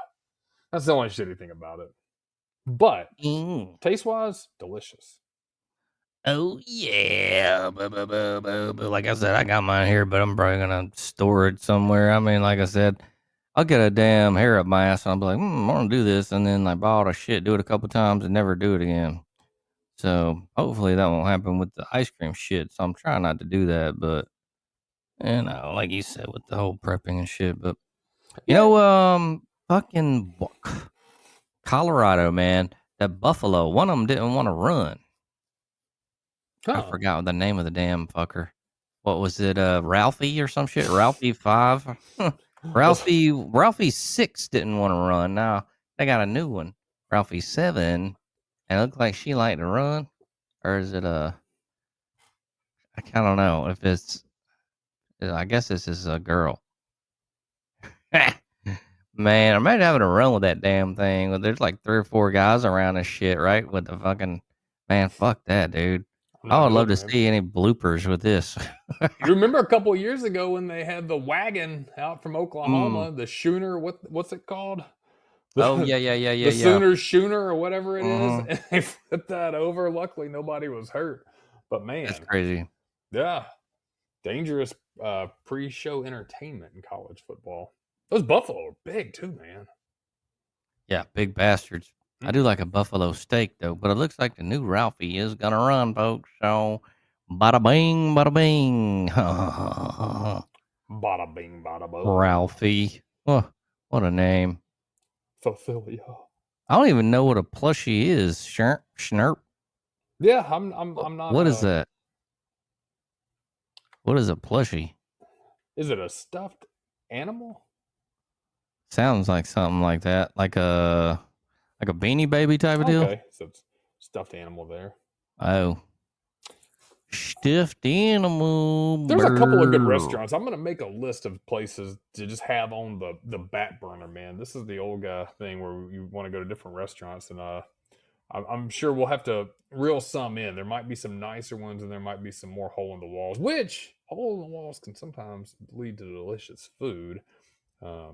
that's the only shitty thing about it. But mm. taste wise, delicious. Oh yeah, but like I said, I got mine here, but I'm probably gonna store it somewhere. I mean, like I said, I'll get a damn hair up my ass, and I'll be like, I want to do this, and then like buy all the shit, do it a couple times, and never do it again. So hopefully that won't happen with the ice cream shit. So I'm trying not to do that, but like you said, with the whole prepping and shit. But Yeah. fucking Colorado, man, that buffalo, one of them didn't want to run. I Huh. forgot the name of the damn fucker. What was it? Ralphie or some shit? Ralphie 5? Ralphie 6 didn't want to run. Now they got a new one. Ralphie 7. And it looked like she liked to run. Or is it I kind of know if it's, I guess this is a girl. Man, I'm ready having a run with that damn thing. Well, there's like 3 or 4 guys around this shit, right? With the fucking, man, fuck that, dude. I'm I not would love doing to it, man. see any bloopers with this. You remember a couple of years ago when they had the wagon out from Mm. Oklahoma, the Schooner, what's it called? Oh, The yeah, yeah, yeah, yeah, the yeah. Sooner Schooner or whatever it is, Mhm. and they flipped that over. Luckily, nobody was hurt. But That's man, crazy. yeah, dangerous pre-show entertainment in college football. Those Buffalo are big too, man. Yeah, big bastards. I do like a buffalo steak, though, but it looks like the new Ralphie is gonna run, folks. So, bada bing, bada bing. Bada bing, bada boom. Ralphie. Oh, what a name. Fulfill ya. I don't even know what a plushie is. Schnurp. Yeah, I'm not What is a. that? What is a plushie? Is it a stuffed animal? Sounds like something like that, like a beanie baby type of deal. Okay, so it's stuffed animal there. Oh, stuffed animal. There's a couple of good Brr. restaurants. I'm gonna make a list of places to just have on the back burner, man. This is the old guy thing where you want to go to different restaurants, and I'm sure we'll have to reel some in. There might be some nicer ones, and there might be some more hole in the walls. Which hole in the walls can sometimes lead to delicious food. I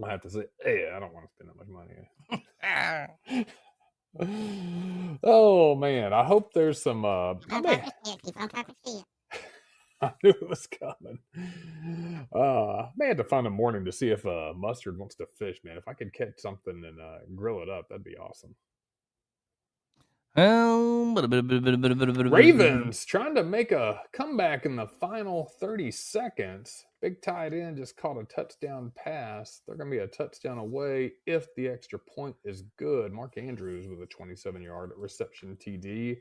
have to say, hey, I don't want to spend that much money. Oh man, I hope there's some. I'm talking shit, people. I'm talking shit. I knew it was coming. May have to find a morning to see if Mustard wants to fish, man. If I could catch something and grill it up, that'd be awesome. Ravens trying to make a comeback in the final 30 seconds. Big tight end just caught a touchdown pass. They're going to be a touchdown away if the extra point is good. Mark Andrews with a 27-yard reception TD.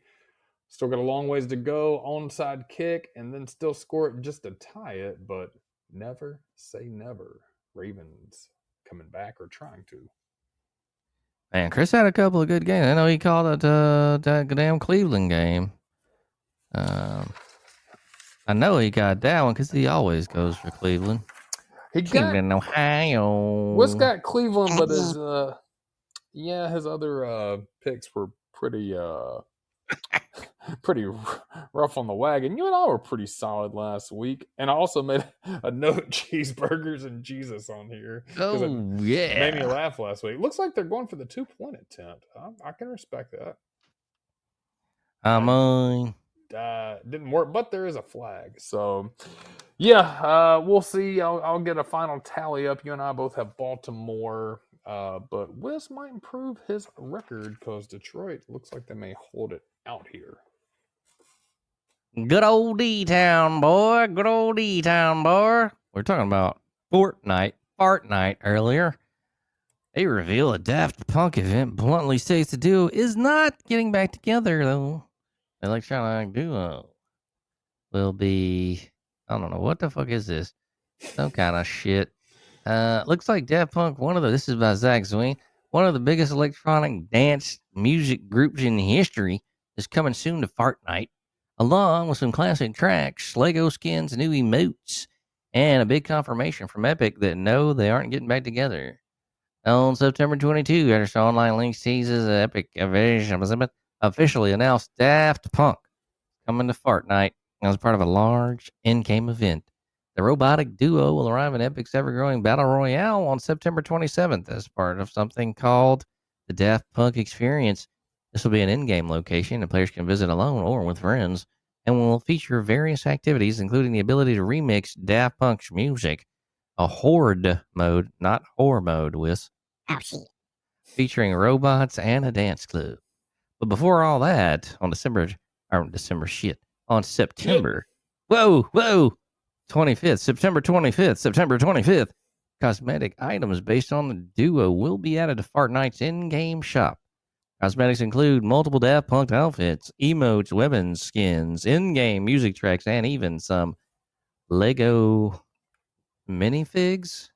Still got a long ways to go. Onside kick and then still score it just to tie it, but never say never. Ravens coming back or trying to. Man, Chris had a couple of good games. I know he called it that damn Cleveland game. I know he got that one because he always goes for Cleveland. Cleveland, Ohio. Wes got Cleveland, but his his other picks were pretty pretty rough on the wagon. You and I were pretty solid last week, and I also made a note: cheeseburgers and Jesus on here. Oh yeah, made me laugh last week. Looks like they're going for the 2-point attempt. I can respect that. Didn't work, but there is a flag. So yeah, we'll see. I'll get a final tally up. You and I both have Baltimore, but Wes might improve his record because Detroit looks like they may hold it out here. Good old D-Town, boy. Good old D-Town, boy. We're talking about Fart Night earlier. They reveal a Daft Punk event bluntly states the duo is not getting back together, though. The electronic duo will be, I don't know, what the fuck is this? Some kind of shit. Looks like Daft Punk, this is by Zach Zwing, one of the biggest electronic dance music groups in history, is coming soon to Fart Night, along with some classic tracks, Lego skins, new emotes, and a big confirmation from Epic that no, they aren't getting back together. On September 22, after online links teases Epic officially announced Daft Punk coming to Fart Night as part of a large in-game event. The robotic duo will arrive in Epic's ever-growing Battle Royale on September 27th as part of something called the Daft Punk Experience. This will be an in-game location that players can visit alone or with friends, and will feature various activities, including the ability to remix Daft Punk's music, a horde mode, not whore mode, Oh, shit. featuring robots and a dance club. But before all that, on September, whoa, 25th, September 25th, cosmetic items based on the duo will be added to Fart Night's in-game shop. Cosmetics include multiple Daft Punk outfits, emotes, weapons, skins, in-game music tracks, and even some Lego minifigs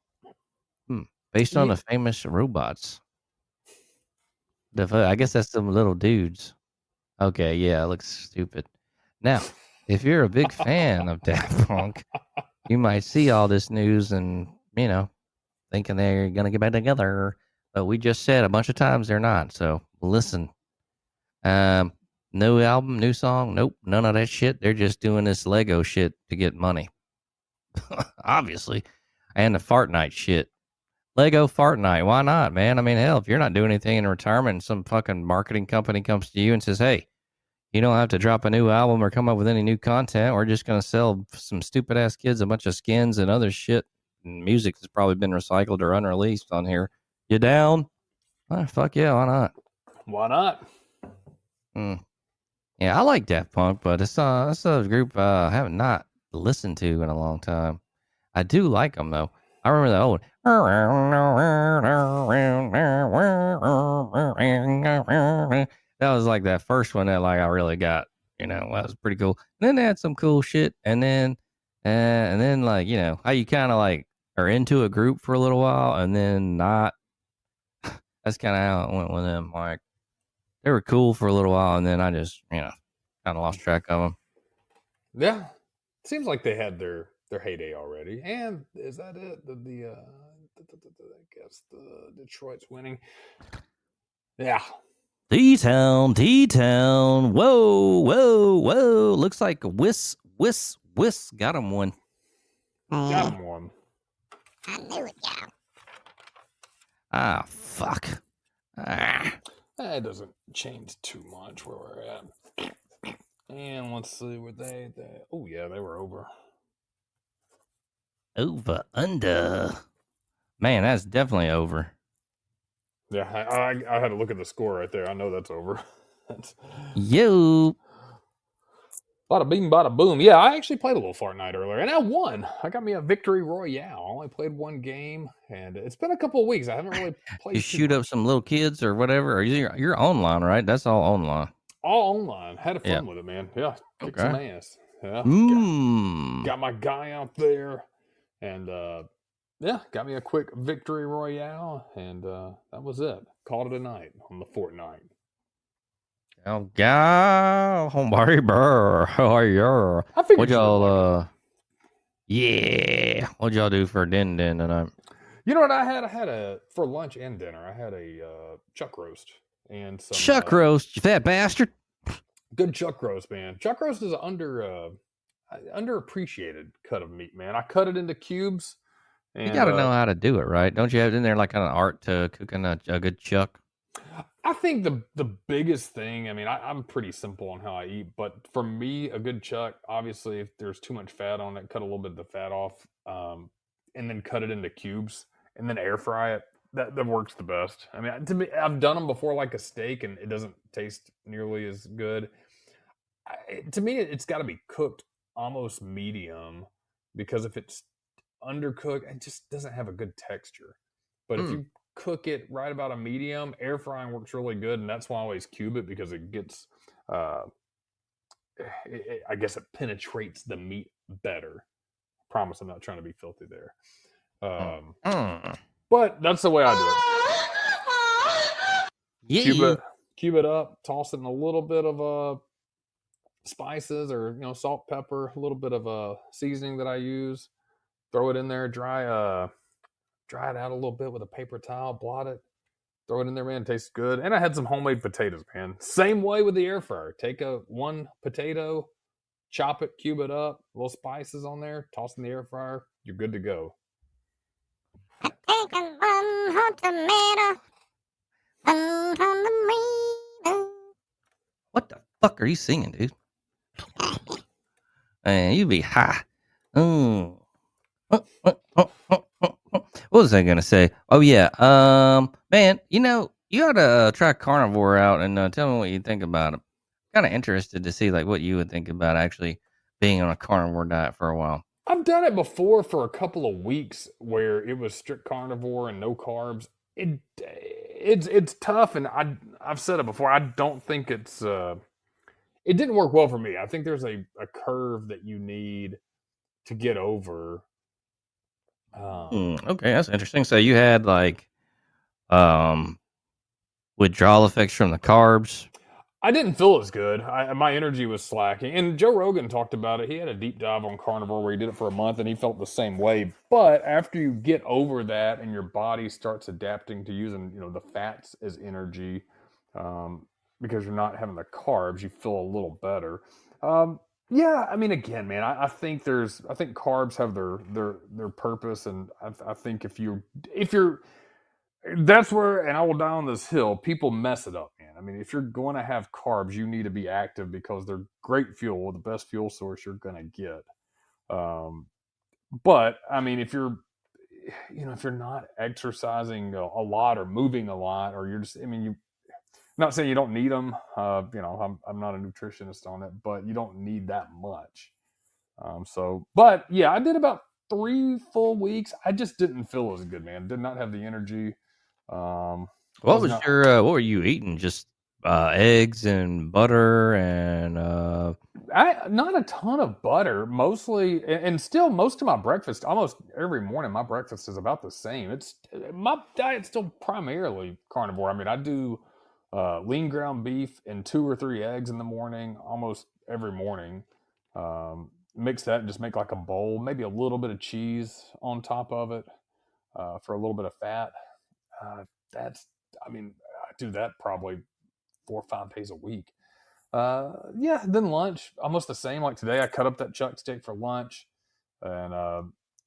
based on the famous robots. I guess that's some little dudes. Okay, yeah, it looks stupid. Now, if you're a big fan of Daft Punk, you might see all this news and, thinking they're going to get back together. But we just said a bunch of times they're not. So listen. No album, new song. Nope, none of that shit. They're just doing this Lego shit to get money. Obviously. And the Fart Night shit. Lego Fart Night. Why not, man? I mean, hell, if you're not doing anything in retirement and some fucking marketing company comes to you and says, hey, you don't have to drop a new album or come up with any new content. We're just going to sell some stupid ass kids a bunch of skins and other shit. And music has probably been recycled or unreleased on here. You down? Fuck yeah, why not? Why not? Yeah, I like Daft Punk, but it's a group I have not listened to in a long time. I do like them though. I remember the old. That was like that first one that like I really got. That was pretty cool. And then they had some cool shit, and then like how you kind of like are into a group for a little while, and then not. That's kind of how it went with them. Like they were cool for a little while, and then I just kind of lost track of them. Yeah, seems like they had their heyday already. And is that it? I guess the Detroit's winning. Yeah, T-Town, T-Town. Whoa, whoa, whoa. Looks like Whis got him one. got him one. I knew it, y'all. Ah, fuck. Ah. It doesn't change too much where we're at. And let's see what they. Oh yeah, they were over. Over under. Man, that's definitely over. Yeah, I had to look at the score right there. I know that's over. That's Yo. bada bing, bada boom. Yeah, I actually played a little Fortnite earlier, and I won. I got me a victory royale. I only played one game, and it's been a couple of weeks. I haven't really played. You shoot up some little kids or whatever. Or you're online, right? That's all online. All online. Had Yeah. fun with it, man. Yeah, kicked Okay. some ass. Yeah, Mmm. got my guy out there, and yeah, got me a quick victory royale, and that was it. Called it a night on the Fortnite. Oh, God. Homebody burr. How are you? I figured What you would y'all, like it. yeah. What'd y'all do for din tonight? You know what I had? I had for lunch and dinner. I had a chuck roast and some Chuck roast, you fat bastard. good chuck roast, man. Chuck roast is underappreciated cut of meat, man. I cut it into cubes. And, You got to know how to do it, right? Don't you have in there like kind of art to cooking a good chuck? I think the biggest thing, I mean, I'm pretty simple on how I eat, but for me, a good chuck, obviously, if there's too much fat on it, cut a little bit of the fat off, and then cut it into cubes, and then air fry it. That works the best. I mean, to me, I've done them before like a steak, and it doesn't taste nearly as good. To me, it's got to be cooked almost medium, because if it's undercooked, it just doesn't have a good texture. But if you cook it right about a medium, air frying works really good, and that's why I always cube it, because it gets, I guess it penetrates the meat better. Promise, I'm not trying to be filthy there. But that's the way I do it. Yeah. Cube it up, toss it in a little bit of spices, or salt, pepper, a little bit of seasoning that I use. Throw it in there, dry it out a little bit with a paper towel, blot it, throw it in there, man. It tastes good. And I had some homemade potatoes, man. Same way with the air fryer. Take one potato, chop it, cube it up, little spices on there, toss in the air fryer. You're good to go. I take a one hot tomato, one tomato. What the fuck are you singing, dude? Man, you be high. What was I gonna say? Oh yeah, man, you ought to try carnivore out and tell me what you think about it. Kind of interested to see like what you would think about actually being on a carnivore diet for a while. I've done it before for a couple of weeks where it was strict carnivore and no carbs. It's tough, and I've said it before. I don't think it didn't work well for me. I think there's a curve that you need to get over. Okay, that's interesting. So you had like um withdrawal effects from the carbs. I didn't feel as good. My energy was slacking. And Joe Rogan talked about it. He had a deep dive on carnivore where he did it for a month, and he felt the same way. But after you get over that and your body starts adapting to using, the fats as energy, because you're not having the carbs, you feel a little better. Yeah, I mean, again, man, I think carbs have their purpose, and I think if you're that's where, and I will die on this hill, people mess it up, man. I mean, if you're going to have carbs, you need to be active, because they're great fuel, the best fuel source you're going to get. But I mean, if you're not exercising a lot or moving a lot, or you're just, I mean, not saying you don't need them. I'm not a nutritionist on it, but you don't need that much. But yeah, I did about 3 full weeks. I just didn't feel as good, man. Did not have the energy. What what were you eating? Just eggs and butter and not a ton of butter, mostly, and still most of my breakfast, almost every morning, my breakfast is about the same. It's my diet's still primarily carnivore. I mean, I do lean ground beef and 2 or 3 eggs in the morning, almost every morning, Mix that and just make like a bowl, maybe a little bit of cheese on top of it for a little bit of fat. That's, I mean, I do that probably 4 or 5 days a week. Yeah, then lunch, almost the same. Like today, I cut up that chuck steak for lunch. And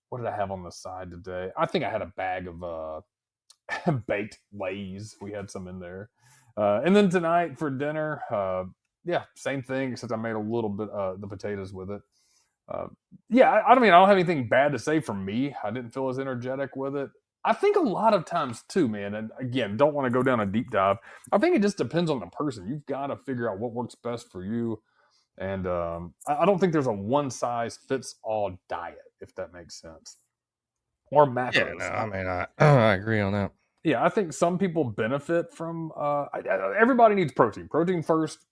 what did I have on the side today? I think I had a bag of baked Lays. We had some in there. And then tonight for dinner, yeah, same thing, except I made a little bit the potatoes with it. Yeah, I mean, I don't have anything bad to say from me. I didn't feel as energetic with it. I think a lot of times too, man, and again, don't want to go down a deep dive. I think it just depends on the person. You've got to figure out what works best for you. And I don't think there's a one size fits all diet, if that makes sense, or Yeah, no, macros. I mean, I agree on that. Yeah, I think some people benefit from. Everybody needs protein. Protein first,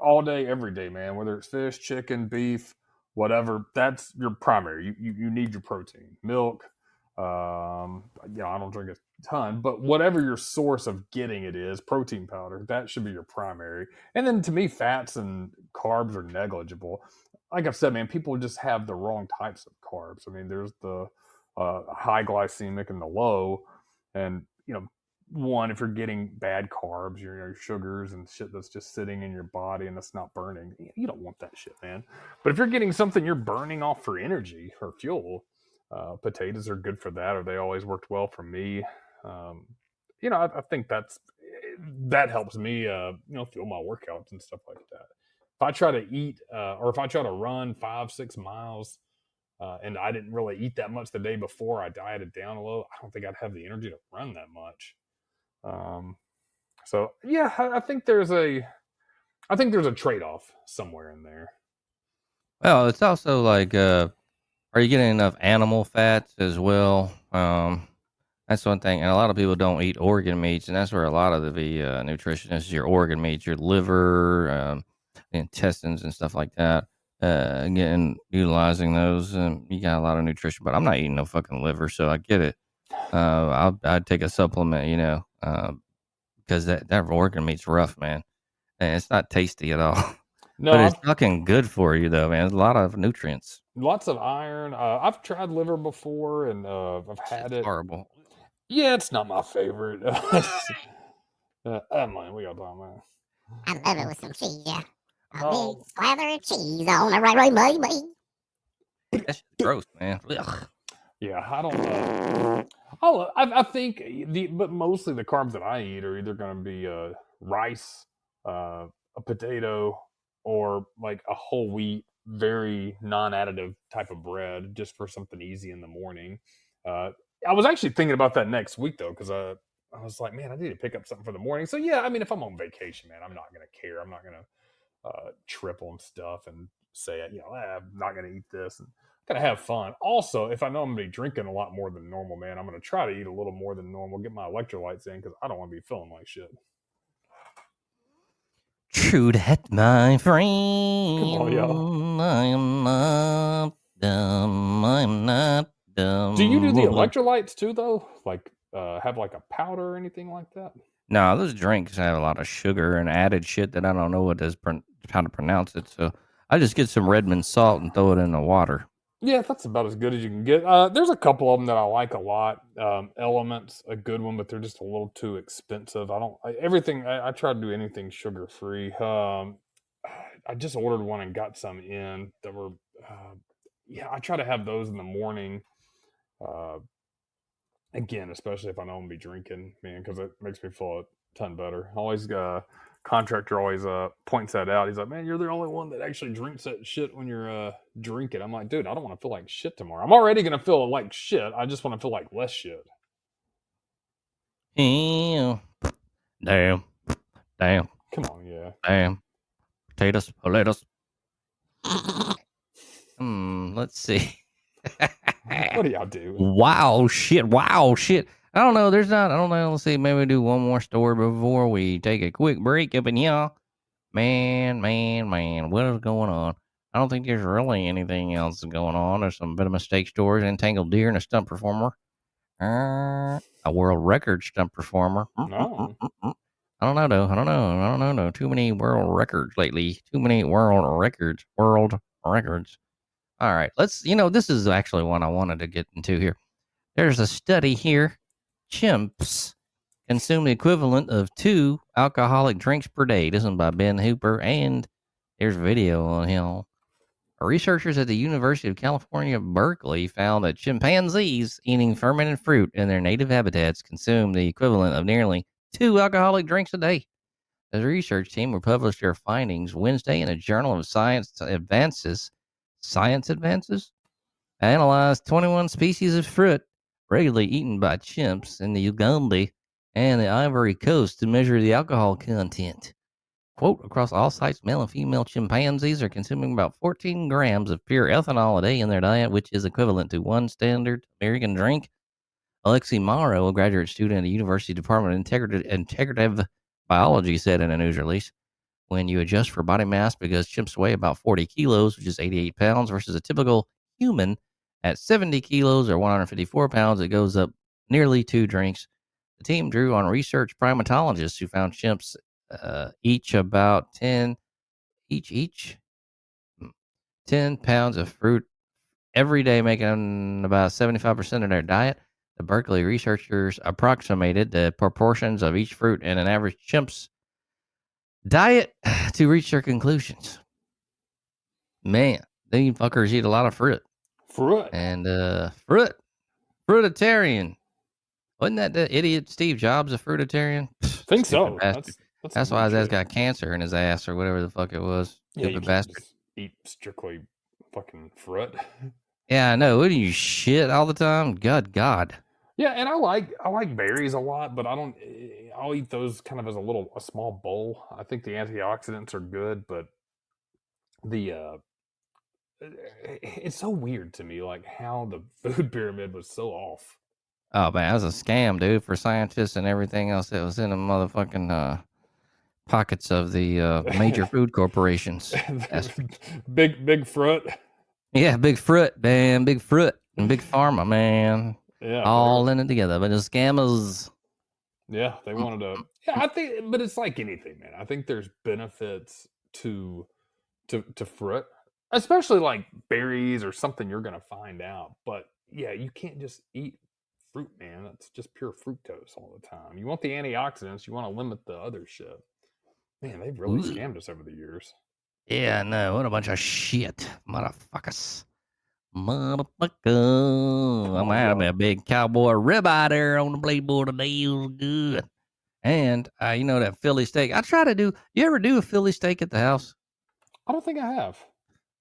all day, every day, man. Whether it's fish, chicken, beef, whatever, that's your primary. You need your protein, milk. I don't drink a ton, but whatever your source of getting it is, protein powder, that should be your primary. And then to me, fats and carbs are negligible. Like I've said, man, people just have the wrong types of carbs. I mean, there's the high glycemic and the low, and one, if you're getting bad carbs, your sugars and shit that's just sitting in your body and that's not burning, you don't want that shit, man. But if you're getting something you're burning off for energy or fuel, potatoes are good for that, or they always worked well for me. Um, I think that helps me, fuel my workouts and stuff like that. If I try to eat, or if I try to run 5-6 miles, and I didn't really eat that much the day before, I dieted down a little, I don't think I'd have the energy to run that much. Um, so yeah, I think there's a trade off somewhere in there. Well, it's also like, are you getting enough animal fats as well? That's one thing, and a lot of people don't eat organ meats, and that's where a lot of the nutrition is. Your organ meats, your liver, intestines, and stuff like that. Again, utilizing those, you got a lot of nutrition. But I'm not eating no fucking liver, so I get it. I'd take a supplement, because that organ meat's rough, man, and it's not tasty at all. No, But it's fucking good for you, though, man. There's a lot of nutrients. lots of iron. I've tried liver before, and I've had Shit's it. horrible. Yeah, it's not my favorite. Emily, we got talking about. I love it with some cheese, yeah. A Oh. big slather of cheese on it, right, baby. That shit's gross, man. Ugh. Yeah, I don't. I think but mostly the carbs that I eat are either going to be rice, a potato, or like a whole wheat, very non-additive type of bread, just for something easy in the morning. I was actually thinking about that next week though, because I was like, man, I need to pick up something for the morning. So yeah, I mean, if I'm on vacation, man, I'm not going to care. I'm not going to trip on stuff and say, I'm not going to eat this. And gotta have fun. Also, if I know I'm gonna be drinking a lot more than normal, man, I'm gonna try to eat a little more than normal, get my electrolytes in, because I don't want to be feeling like shit. True that, my friend. Come on, y'all. I am not dumb. I'm not dumb. Do you do the electrolytes too, though? Like, have like a powder or anything like that? No, those drinks have a lot of sugar and added shit that I don't know how to pronounce it. So I just get some Redmond salt and throw it in the water. Yeah, that's about as good as you can get. There's a couple of them that I like a lot. Elements, a good one, but they're just a little too expensive. I try to do anything sugar free. I just ordered one and got some in that were, I try to have those in the morning. Again, especially if I know I'm gonna be drinking, man, because it makes me feel a ton better. Always, contractor always points that out. He's like, "Man, you're the only one that actually drinks that shit when you're drinking." I'm like, "Dude, I don't want to feel like shit tomorrow. I'm already gonna feel like shit. I just want to feel like less shit." Damn. Damn. Damn. Come on, yeah. Damn. Potatoes. Let's see. What do y'all do? Wow, shit. I don't know. I don't know. Let's see. Maybe do one more story before we take a quick break up in y'all. Man. What is going on? I don't think there's really anything else going on. There's some bit of mistake stories, entangled deer, and a stunt performer. A world record stunt performer. No. I don't know, though. Too many world records lately. Too many world records. World records. All right, this is actually one I wanted to get into here. There's a study here. Chimps consume the equivalent of 2 alcoholic drinks per day. This is by Ben Hooper, and there's video on him. Researchers at the University of California, Berkeley found that chimpanzees eating fermented fruit in their native habitats consume the equivalent of nearly 2 alcoholic drinks a day. The research team will publish their findings Wednesday in a Journal of Science Advances. Science Advances? Analyzed 21 species of fruit regularly eaten by chimps in the Uganda and the Ivory Coast to measure the alcohol content. Quote, across all sites, male and female chimpanzees are consuming about 14 grams of pure ethanol a day in their diet, which is equivalent to one standard American drink. Alexi Morrow, a graduate student at the University Department of Integrative Biology, said in a news release, when you adjust for body mass, because chimps weigh about 40 kilos, which is 88 pounds, versus a typical human at 70 kilos or 154 pounds, it goes up nearly 2 drinks. The team drew on research primatologists who found chimps each about 10 pounds of fruit every day, making about 75% of their diet. The Berkeley researchers approximated the proportions of each fruit in an average chimp's diet to reach their conclusions. Man, these fuckers eat a lot of fruit. Fruit. And fruitarian. Wasn't that the idiot Steve Jobs a fruitarian? Think so. Bastard. That's That's why his weird ass shit. got cancer in his ass or whatever the fuck it was. Yeah, you Stupid can't bastard. just eat strictly fucking fruit. Yeah, I know. What do you shit all the time? God. Yeah, and I like berries a lot, but I'll eat those kind of as a small bowl. I think the antioxidants are good, but the it's so weird to me, like how the food pyramid was so off. Oh man, that was a scam, dude, for scientists and everything else that was in the motherfucking pockets of the major food corporations. big fruit. Yeah, big fruit, man, big fruit and big pharma, man, Yeah, all in it together. But the scammers. they wanted to. Yeah, I think, but it's like anything, man. I think there's benefits to fruit, especially like berries or something you're gonna find out. But yeah, you can't just eat fruit, man. That's just pure fructose all the time. You want the antioxidants. You want to limit the other shit. Man, they've really Ooh. scammed us over the years. Yeah, no, what a bunch of shit, motherfuckers. Motherfucker. I'm gonna have a big cowboy ribeye there on the Playboy today. It was good. And that Philly steak. I try to do. You ever do a Philly steak at the house? I don't think I have.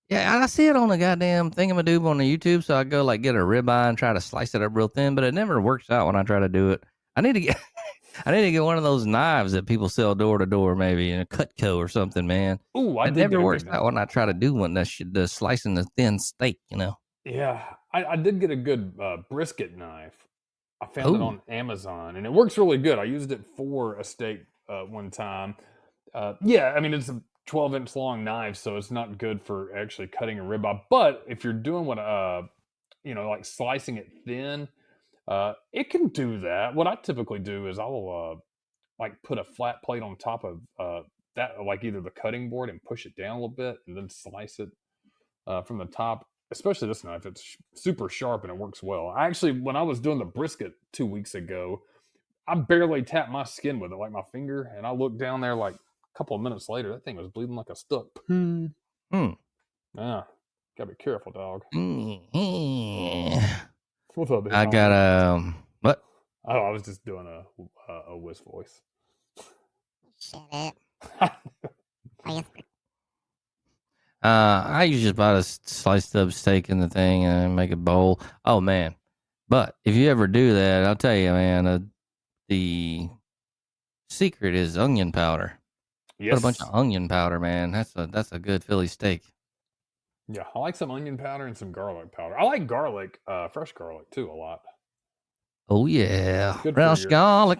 Yeah, I see it on the goddamn thingamadoob on the YouTube. So I go like get a ribeye and try to slice it up real thin, but it never works out when I try to do it. I need to get. I need to get one of those knives that people sell door to door, maybe in a Cutco or something, man. Ooh, I It did get never a works good. out when I try to do one. The slicing the thin steak, Yeah, I did get a good brisket knife. I found it Oh, on Amazon, and it works really good. I used it for a steak one time. Yeah, I mean it's a 12-inch long knife, so it's not good for actually cutting a ribeye. But if you're doing what like slicing it thin, it can do that. What I typically do is I'll like put a flat plate on top of that, like either the cutting board, and push it down a little bit, and then slice it from the top. Especially this knife, it's super sharp and it works well. I actually, when I was doing the brisket 2 weeks ago, I barely tapped my skin with it, like my finger, and I looked down there like a couple of minutes later, that thing was bleeding like a stuck pig. hmm. Yeah, gotta be careful, dog. Mm-hmm. What's up, I Hit? got what? Oh, I was just doing a whiz voice. Shut up. I guess I usually just buy a sliced up steak in the thing and make a bowl. Oh man! But if you ever do that, I'll tell you, man, the secret is onion powder. Put a bunch Yes. of onion powder, man. That's a good Philly steak. Yeah, I like some onion powder and some garlic powder. I like garlic, fresh garlic too, a lot. Oh yeah, Good for fresh your garlic.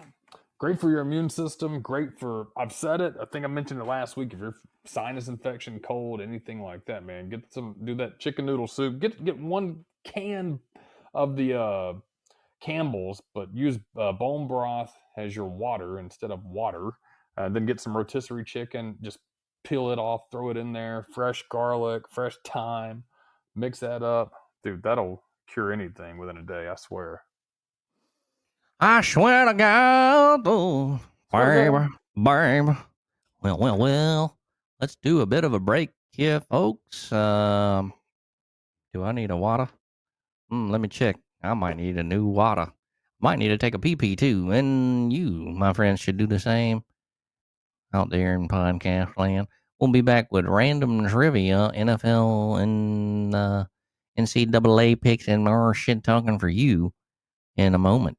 Great for your immune system. Great for, I've said it, I think I mentioned it last week. If you're sinus infection, cold, anything like that, man, do that chicken noodle soup. Get one can of the Campbell's, but use bone broth as your water instead of water. Then get some rotisserie chicken. Just peel it off, throw it in there, fresh garlic, fresh thyme, mix that up. Dude, that'll cure anything within a day, I swear. I swear to God, oh, Swear to babe, babe. Well. Let's do a bit of a break here, folks. Do I need a water? Let me check. I might need a new water. Might need to take a pee too. And you, my friends, should do the same out there in podcast land. We'll be back with random trivia, NFL, and NCAA picks, and more shit talking for you in a moment.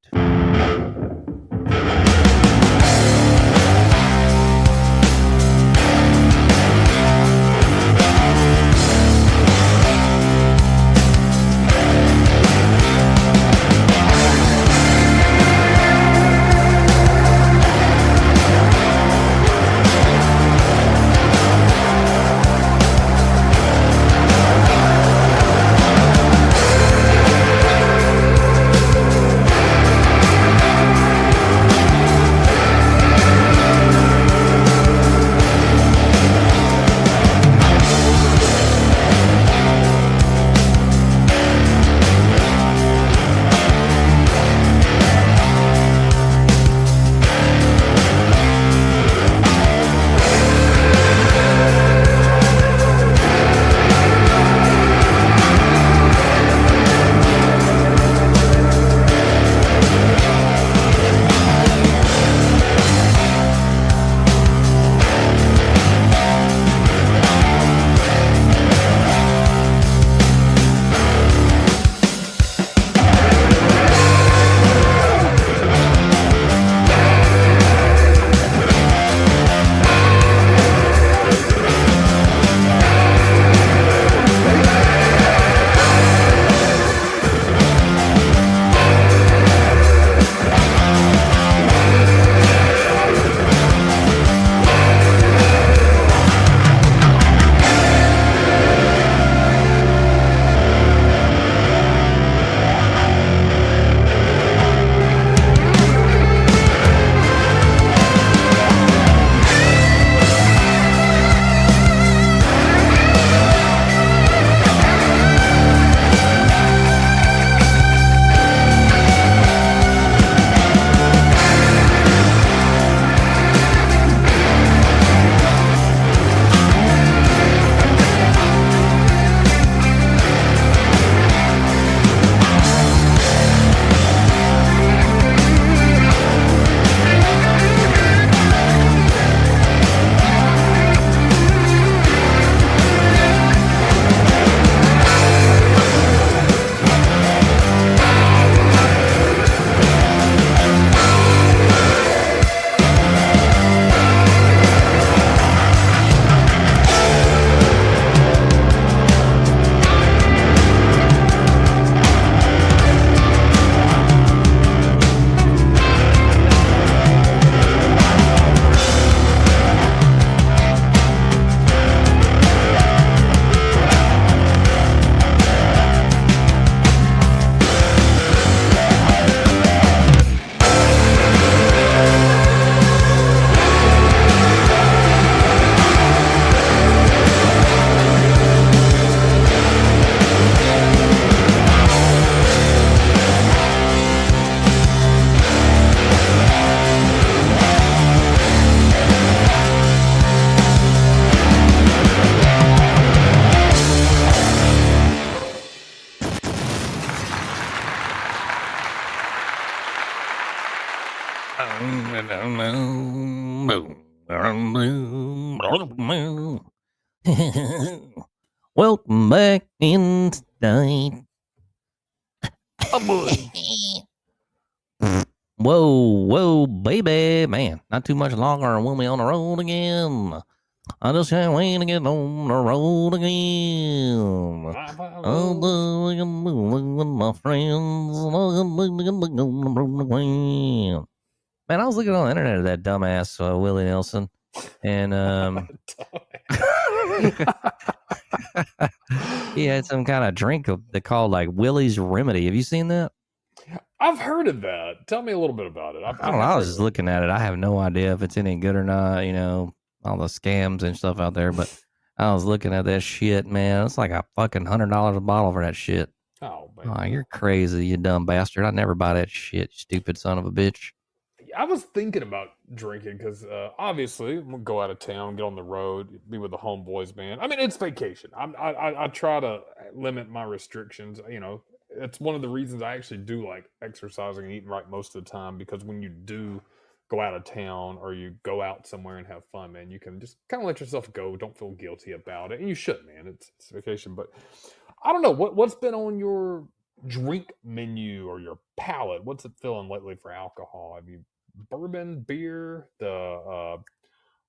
Welcome back in tonight. Whoa, baby, man! Not too much longer, and we'll be on the road again. I just can't wait to get on the road again. I'm with my friends. Man, I was looking on the internet at that dumbass Willie Nelson, and he had some kind of drink they called like Willie's Remedy. Have you seen that? I've heard of that. Tell me a little bit about it. I don't know. I was just looking at it. I have no idea if it's any good or not. You know, all the scams and stuff out there. But I was looking at that shit, man. It's like a fucking $100 a bottle for that shit. Oh man, Oh, you're crazy, you dumb bastard! I'd never buy that shit, you stupid son of a bitch. I was thinking about drinking because obviously we'll go out of town, get on the road, be with the homeboys, man. I mean, it's vacation. I try to limit my restrictions. You know, it's one of the reasons I actually do like exercising and eating right most of the time because when you do go out of town or you go out somewhere and have fun, man, you can just kind of let yourself go. Don't feel guilty about it, and you should, man. It's vacation, but I don't know what's been on your drink menu or your palate. What's it feeling lately for alcohol? Have you bourbon, beer,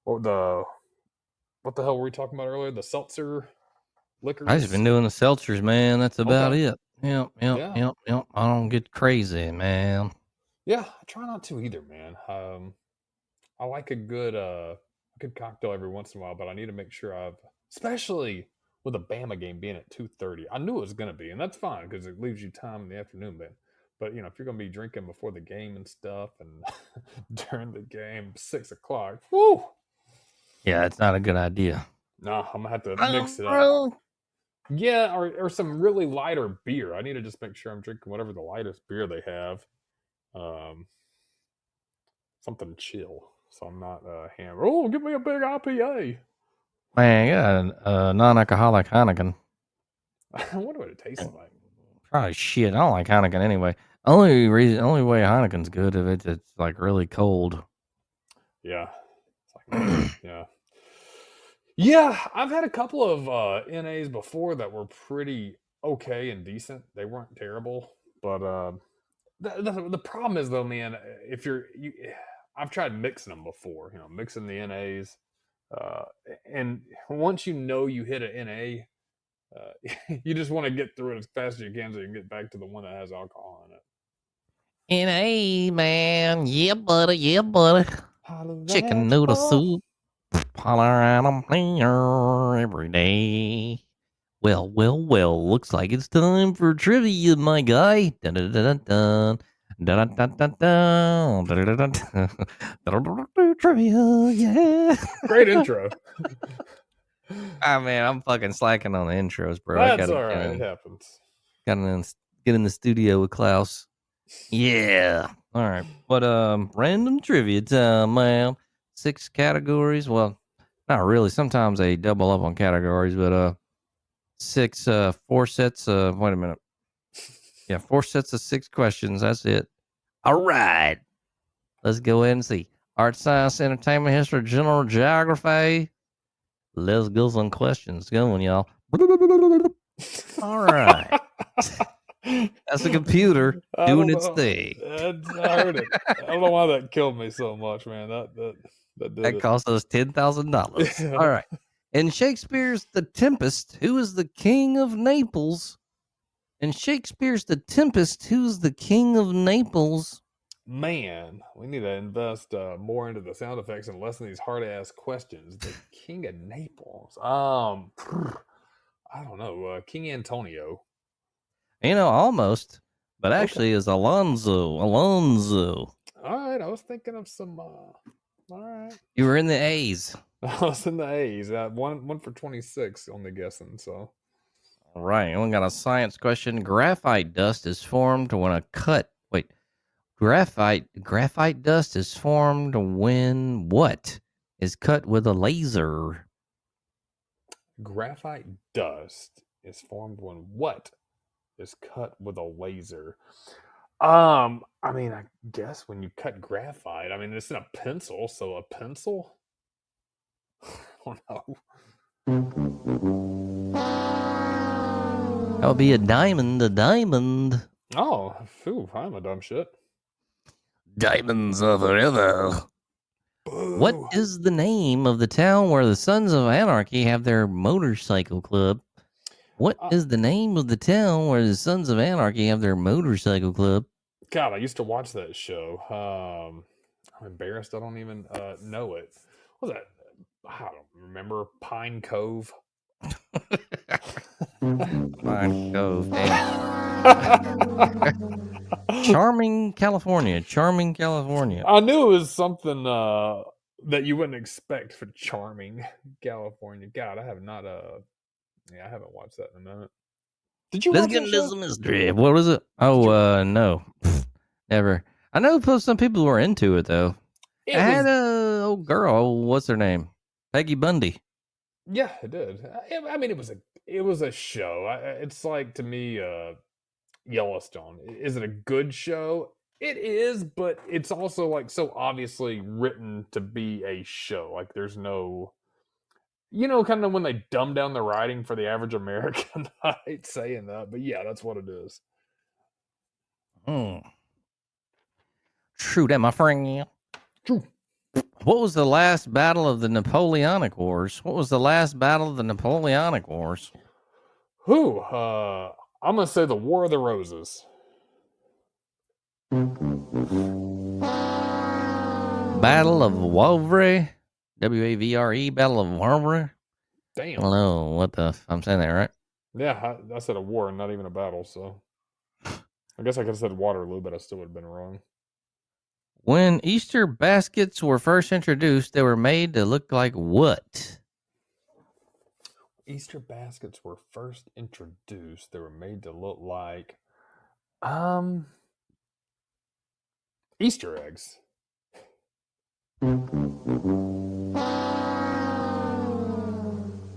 or the what the hell were we talking about earlier? The seltzer I just been liquors. doing the seltzers, man. That's about Okay, it. yeah, Yep. I don't get crazy, man. yeah. I try not to either, man. I like a good cocktail every once in a while, but I need to make sure especially with a Bama game being at 2:30. I knew it was going to be, and that's fine because it leaves you time in the afternoon. But if you're going to be drinking before the game and stuff, and during the game 6 o'clock, whoo, Yeah, it's not a good idea. no, I'm gonna have to Oh, mix it up. bro. Yeah, or some really lighter beer. I need to just make sure I'm drinking whatever the lightest beer they have. Um, Something chill, so I'm not hammered. Oh, give me a big IPA. Man, yeah, non-alcoholic Heineken. I wonder what it tastes like. Probably shit. I don't like Heineken anyway. Only way Heineken's good if it's like really cold. Yeah, it's like yeah. Yeah, I've had a couple of NAs before that were pretty okay and decent. They weren't terrible, but the problem is though, man, if I've tried mixing them before. Mixing the NAs, uh, and once you hit an NA, you just want to get through it as fast as you can so you can get back to the one that has alcohol in it. NA, man. Yeah, buddy. Yeah, buddy. Chicken noodle soup. Holler at 'em here every day. Well. Looks like it's time for trivia, my guy. Dun dun dun dun dun dun dun dun dun dun dun. Trivia, yeah. Great intro. Ah, man, I'm fucking slacking on the intros, bro. I That's gotta all right. It happens. get in the studio with Klaus. Yeah. All right. But random trivia time, man. 6 categories. Well, not really. Sometimes they double up on categories, but 4 sets of wait a minute. Yeah, 4 sets of 6 questions. That's it. All right. Let's go ahead and see. Art, science, entertainment, history, general geography. Let's go some questions going, y'all. All right. That's a computer I doing don't its know. thing. I heard it. I don't know why that killed me so much, man. That did That it. cost us $10,000. Yeah. All right. In Shakespeare's The Tempest, who is the king of Naples? In Shakespeare's The Tempest, who's the king of Naples? Man, we need to invest more into the sound effects and less in these hard ass questions. The King of Naples. I don't know. King Antonio. Almost, but Okay. actually is Alonzo. Alonzo. All right. I was thinking of some. All right. You were in the A's. I was in the A's. One for 26 on the guessing. So All right. We got a science question. Graphite dust is formed when a cut. Wait. Graphite dust is formed when what is cut with a laser? graphite dust is formed when what is cut with a laser? I mean, I guess when you cut graphite, I mean, it's in a pencil, so a pencil. I don't know. That would be a diamond. A diamond. Oh, phew, I'm a dumb shit. Diamonds are forever. What Boo. is the name of the town where the Sons of Anarchy have their motorcycle club? What is the name of the town where the Sons of Anarchy have their motorcycle club? God, I used to watch that show. I'm embarrassed. I don't even know it. What was that? I don't remember. Pine Cove. Pine Cove, Charming, California. Charming, California. I knew it was something that you wouldn't expect for charming California. God, I have not. I haven't watched that in a minute. Did you Let's watch get that into show? some mystery. What was it? Did you? No. Never. I know some people were into it, though. I It had was. a old girl. What's her name? Peggy Bundy. Yeah, it did. I mean, it was a show. It's like to me, Yellowstone. Is it a good show? It is, but it's also like so obviously written to be a show. Like there's no, kind of when they dumb down the writing for the average American. I hate saying that, but yeah, that's what it is. Hmm. True that, my friend. True. What was the last battle of the Napoleonic Wars? What was the last battle of the Napoleonic Wars? Who? I'm gonna say the War of the Roses. Battle of Wavre. Wavre. Battle of Wavre. I Damn. don't know what the. I'm saying that right. Yeah, I said a war, not even a battle. So I guess I could have said Waterloo, but I still would have been wrong. When Easter baskets were first introduced, they were made to look like what? Easter baskets were first introduced. They were made to look like um Easter eggs.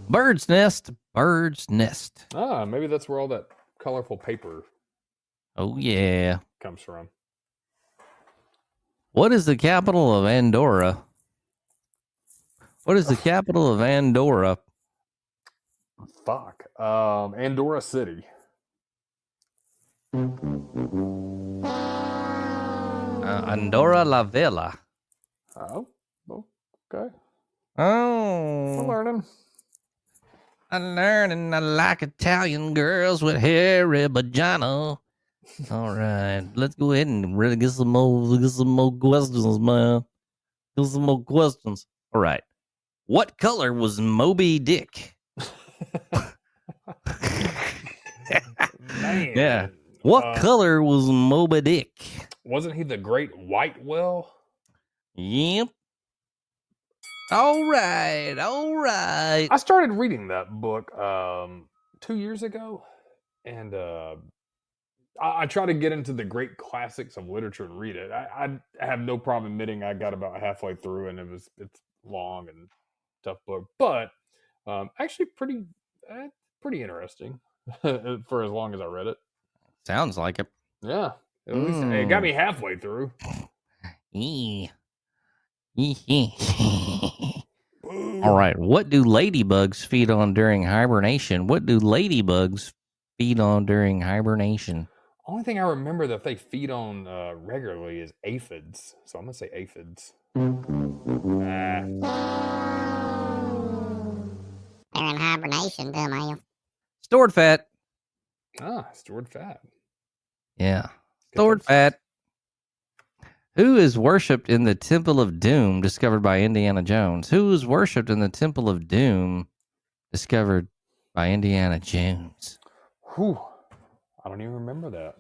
Bird's nest. Bird's nest. Ah, maybe that's where all that colorful paper Oh, yeah. comes from. What is the capital of Andorra? What is the capital of Andorra? Fuck. Andorra City. Andorra la Vella. Oh, okay. I'm Oh, learning. I'm learning I like Italian girls with hairy vagina. All right, let's go ahead and really get some more questions, man. Get some more questions. All right, what color was Moby Dick? Man. Yeah, what color was Moby Dick? Wasn't he the great white whale? Yep. All right. I started reading that book 2 years ago, and I try to get into the great classics of literature and read it. I have no problem admitting I got about halfway through, and it's long and tough book, but actually pretty interesting for as long as I read it. Sounds like it. Yeah, at least it got me halfway through. All right. What do ladybugs feed on during hibernation? Only thing I remember that they feed on regularly is aphids, so I'm gonna say aphids. They're in hibernation, dumbass. Stored fat. Stored fat. Yeah. Get Stored those- fat. Who is worshipped in the Temple of Doom discovered by Indiana Jones? Who is worshipped in the Temple of Doom discovered by Indiana Jones? Whew. I don't even remember that.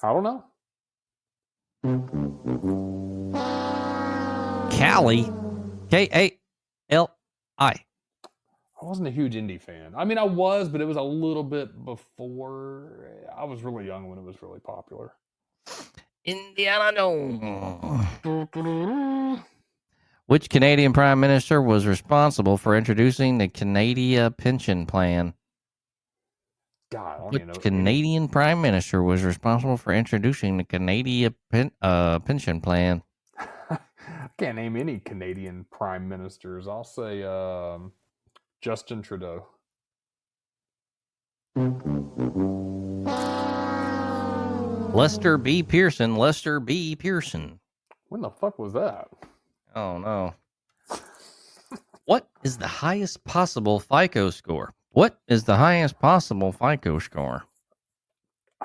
I don't know. Callie. Kali. I wasn't a huge indie fan. I mean, I was, but it was a little bit before. I was really young when it was really popular. Indiana Jones. Which Canadian Prime Minister was responsible for introducing the Canada Pension Plan? God, I don't Which even know. Canadian Prime Minister was responsible for introducing the Canada Pension Plan? I can't name any Canadian prime ministers. I'll say Justin Trudeau. Lester B. Pearson. When the fuck was that? Oh, no. What is the highest possible FICO score?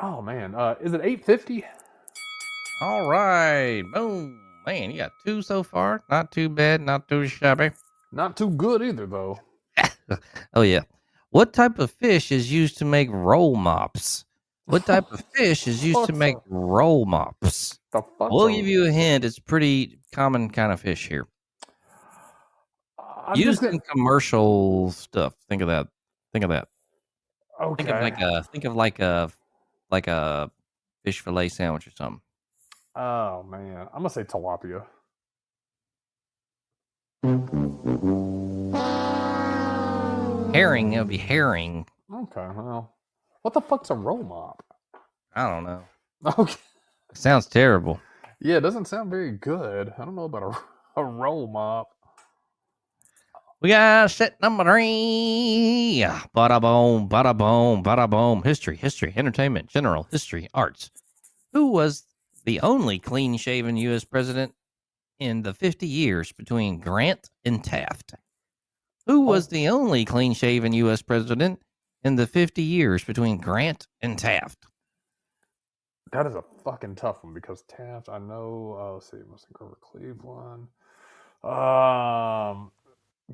Oh man, is it 850? All right. Boom. Man, you got 2 so far. Not too bad. Not too shabby. Not too good either, though. Oh, yeah. What type of fish is used to make roll mops? What type of fish is used to What's make roll mops? the fuck's We'll give you a hint. It's pretty common kind of fish here. I'm just Used gonna. in commercial stuff. Think of that. Think of that. Okay. Think of like a fish fillet sandwich or something. Oh man, I'm gonna say tilapia. Herring. It would be herring. Okay, well, what the fuck's a roll mop? I don't know. Okay. It sounds terrible. Yeah, it doesn't sound very good. I don't know about a roll mop. We got set number 3. Bada boom, bada boom, bada boom. History, entertainment, general, history, arts. Who was the only clean shaven U.S. president in the 50 years between Grant and Taft? Who was the only clean shaven U.S. president in the 50 years between Grant and Taft? That is a fucking tough one because Taft, I know. Let's see, must have covered Cleveland.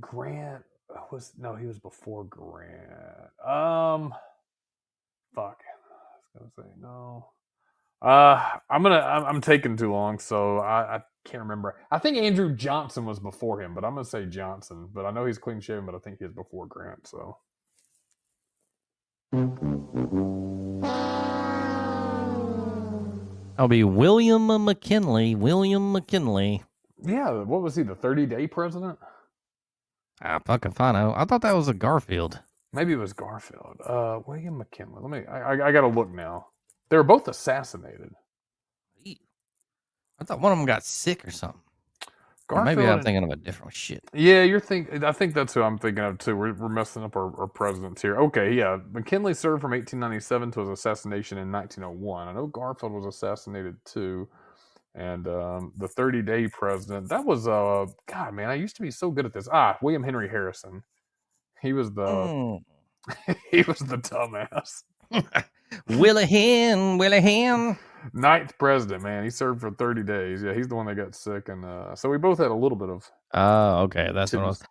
Grant he was before Grant. Fuck. I was gonna say no. I'm taking too long, so I can't remember. I think Andrew Johnson was before him, but I'm gonna say Johnson. But I know he's clean shaven, but I think he was before Grant. So That'll be William McKinley. William McKinley. yeah, what was he? The 30-day president? Ah, fucking fine. I thought that was a Garfield. Maybe it was Garfield. William McKinley. Let me. I gotta look now. They were both assassinated. I thought one of them got sick or something. Or Garfield. maybe I'm thinking of a different shit. Yeah, I think that's who I'm thinking of too. We're messing up our presidents here. Okay, yeah. McKinley served from 1897 to his assassination in 1901. I know Garfield was assassinated too. And the 30-day president, that was God, man, I used to be so good at this. William Henry Harrison. He was the he was the dumbass. Willie Hen. Ninth president, man. He served for 30 days. Yeah, he's the one that got sick, and so we both had a little bit of. Oh, okay, that's what I was.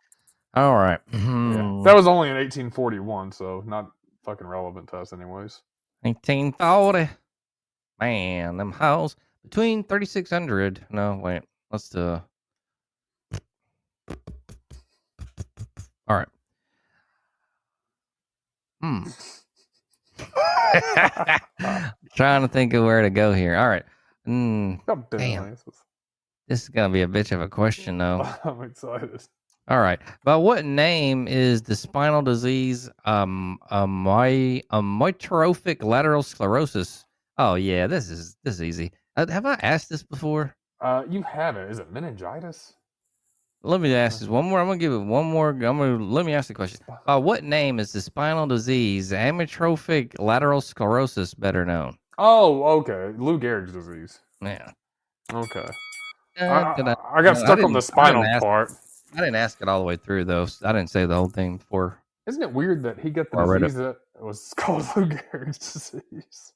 All right. Yeah, that was only in 1841, so not fucking relevant to us, anyways. 1840. Man, them hoes between 3600. No, wait. Let's do. All right. Trying to think of where to go here. All right. Damn. This is gonna be a bitch of a question, though. I'm excited. All right. But what name is the spinal disease? Amyotrophic lateral sclerosis. Oh yeah, this is easy. Have I asked this before? You have it. Is it meningitis? Let me ask this one more. I'm gonna give it one more. Let me ask the question. By what name is the spinal disease amyotrophic lateral sclerosis better known? Oh, okay. Lou Gehrig's disease. Yeah. Okay. I I got stuck on the spinal part. I didn't ask it all the way through, though. I didn't say the whole thing before. Isn't it weird that he got the disease that was called Lou Gehrig's disease?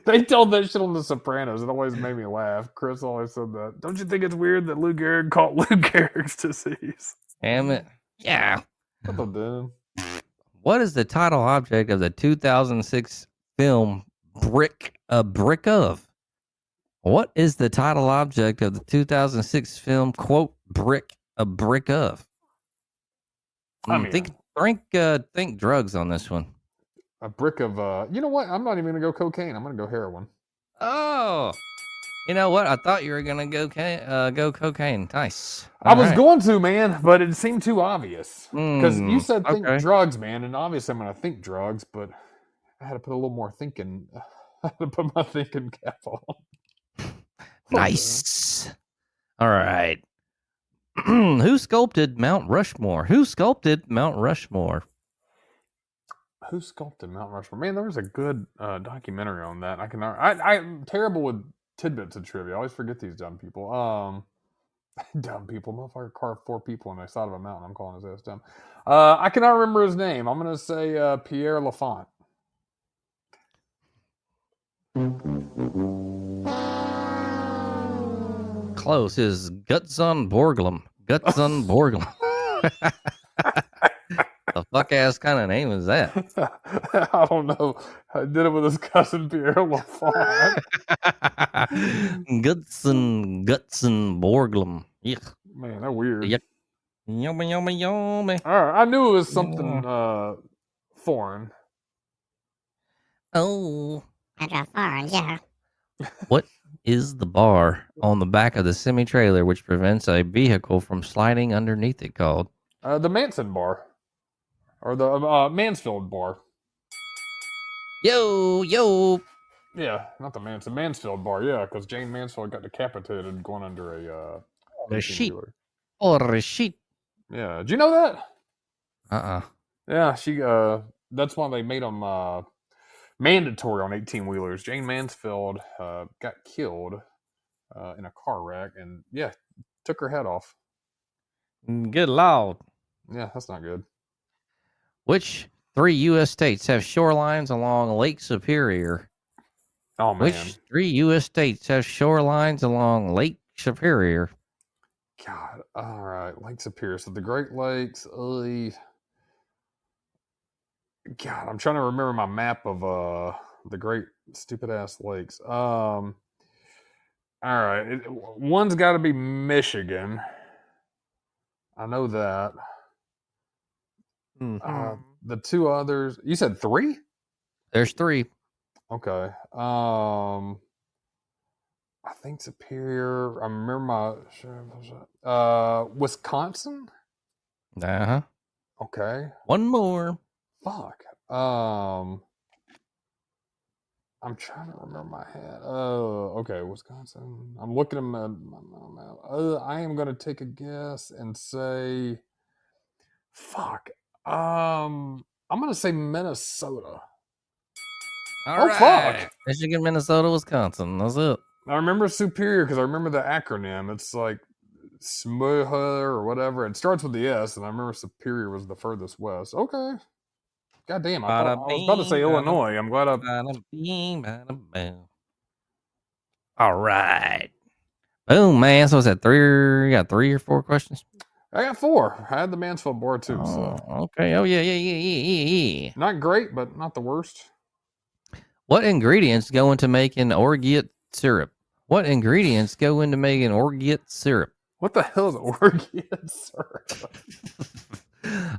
They told that shit on The Sopranos. It always made me laugh. Chris always said that. Don't you think it's weird that Lou Gehrig caught Lou Gehrig's disease? Damn it. Yeah. What is the title object of the 2006 film Brick of? What is the title object of the 2006 film, quote, Brick of? I mean, think drugs on this one. A brick of, you know what? I'm not even going to go cocaine. I'm going to go heroin. Oh, you know what? I thought you were going to go cocaine. Nice. I was going to, man, but it seemed too obvious. Because you said think drugs, man, and obviously I'm going to think drugs, but I had to put a little more thinking. I had to put my thinking cap on. Nice. All right. Who sculpted Mount Rushmore? Who sculpted Mount Rushmore? Man, there was a good documentary on that. I'm terrible with tidbits of trivia. I always forget these dumb people. Dumb people. Motherfucker carved 4 people on the side of a mountain. I'm calling his ass dumb. I cannot remember his name. I'm going to say Pierre Lafont. Close. Is Gutzon Borglum. The fuck ass kind of name is that? I don't know. I did it with his cousin Pierre Lafont. Gutson Borglum. Yuck. Man, they're weird. Yuck. Yummy, yummy, yummy. All right, I knew it was something foreign. Oh. I got foreign, yeah. What is the bar on the back of the semi trailer which prevents a vehicle from sliding underneath it called? The Manson bar. Or the Mansfield bar. Yo, yo. Yeah, not the Mansfield bar, yeah, because Jane Mansfield got decapitated going under a The sheet. 18-wheeler. Or a sheet. Yeah, did you know that? Uh-uh. Yeah, that's why they made them mandatory on 18-wheelers. Jane Mansfield got killed in a car wreck and, yeah, took her head off. Good lord. Yeah, that's not good. Which 3 U.S. states have shorelines along Lake Superior? Oh, man. Which 3 U.S. states have shorelines along Lake Superior? God, all right. Lake Superior. So the Great Lakes. God, I'm trying to remember my map of the great stupid ass lakes. All right. One's got to be Michigan. I know that. The two others. You said 3? There's 3. Okay. I think Superior. I remember my Wisconsin. Uh-huh. Okay. One more. Fuck. I'm trying to remember my head. Oh, okay, Wisconsin. I'm looking at my map. I am gonna take a guess and say, fuck. I'm gonna say Minnesota. All right. Fuck. Michigan, Minnesota, Wisconsin. That's it. I remember Superior because I remember the acronym. It's like SMUHA or whatever. It starts with the S, and I remember Superior was the furthest west. Okay. God damn, I was about to say Illinois. I'm glad All right. Boom, man. So is that 3? You got 3 or 4 questions? I got 4. I had the Mansfield bar too. So Okay. Oh, yeah. not great, but not the worst. What ingredients go into making orgeat syrup? What ingredients go into making orgeat syrup? What the hell is orgeat syrup?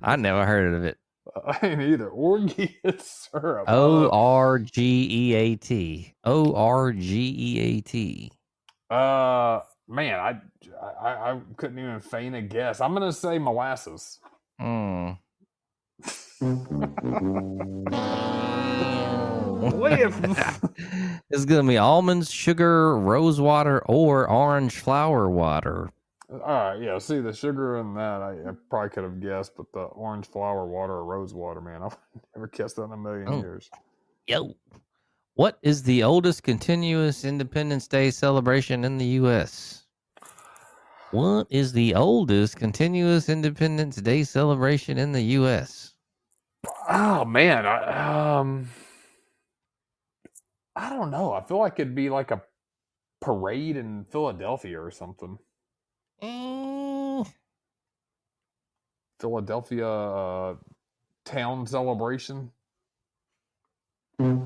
I never heard of it. I ain't either. Orgeat syrup. Orgeat. Orgeat. Man, I couldn't even feign a guess. I'm gonna say molasses. It's gonna be almonds, sugar, rose water, or orange flower water. All right, yeah. See the sugar and that, I probably could have guessed, but the orange flower water or rose water, man, I've never guessed that in a million years. Yo, what is the oldest continuous Independence Day celebration in the U.S.? What is the oldest continuous Independence Day celebration in the U.S.? Oh man, I don't know. I feel like it'd be like a parade in Philadelphia or something. Philadelphia town celebration. It's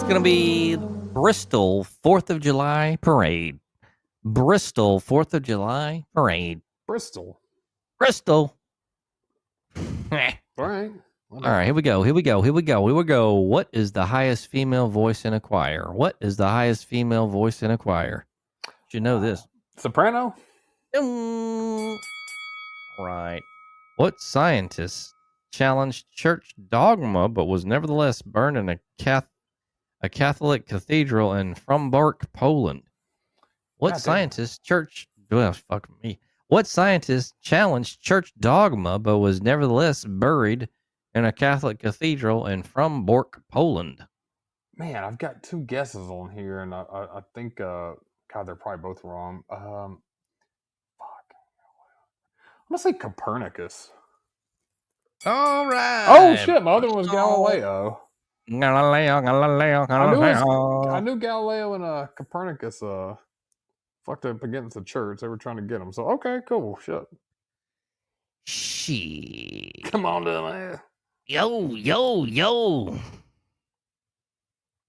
gonna be Bristol 4th of July parade. Bristol 4th of July parade. Bristol. All right. All right, here we go. What is the highest female voice in a choir? Should know this. Soprano? All right. What scientist challenged church dogma but was nevertheless burned in a Catholic cathedral in Frombork, Poland? What scientist challenged church dogma but was nevertheless buried in a Catholic cathedral in Frombork, Poland? Man, I've got 2 guesses on here, and I think, God, they're probably both wrong. Fuck. I'm gonna say Copernicus. All right. Oh shit, my other one was Galileo. I knew Galileo and Copernicus fucked up against the church. They were trying to get him. So okay, cool. Shit. Shit. Come on, dumbass. Yo.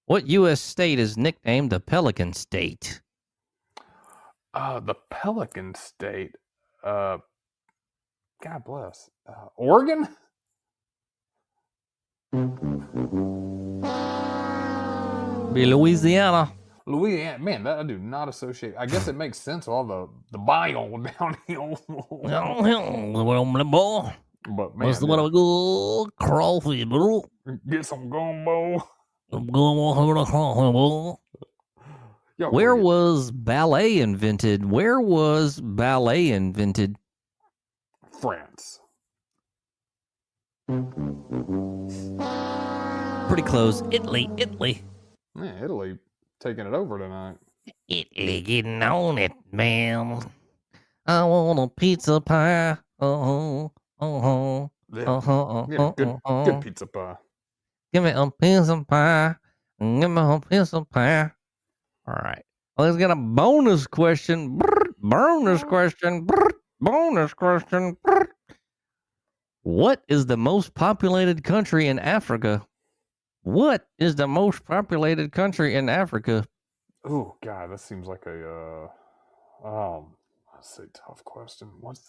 What U.S. state is nicknamed the Pelican State? The Pelican State. God bless. Oregon? Be Louisiana. Louisiana. Man, that I do not associate. I guess it makes sense with all the biome down here. Boy. But What's man, the what we go? Crawfish, bro. get some gumbo. I'm going to crawfish, bro. Y'all go Where get- was ballet invented? France. Pretty close. Italy. Man, Italy taking it over tonight. Italy getting on it, man. I want a pizza pie. Yeah, get a good pizza pie. Give me a pizza pie. Give me a pizza pie. All right. Well, let's get a bonus question. Bonus question. Bonus question. What is the most populated country in Africa? What is the most populated country in Africa? Oh God, that seems like a let's say tough question. What's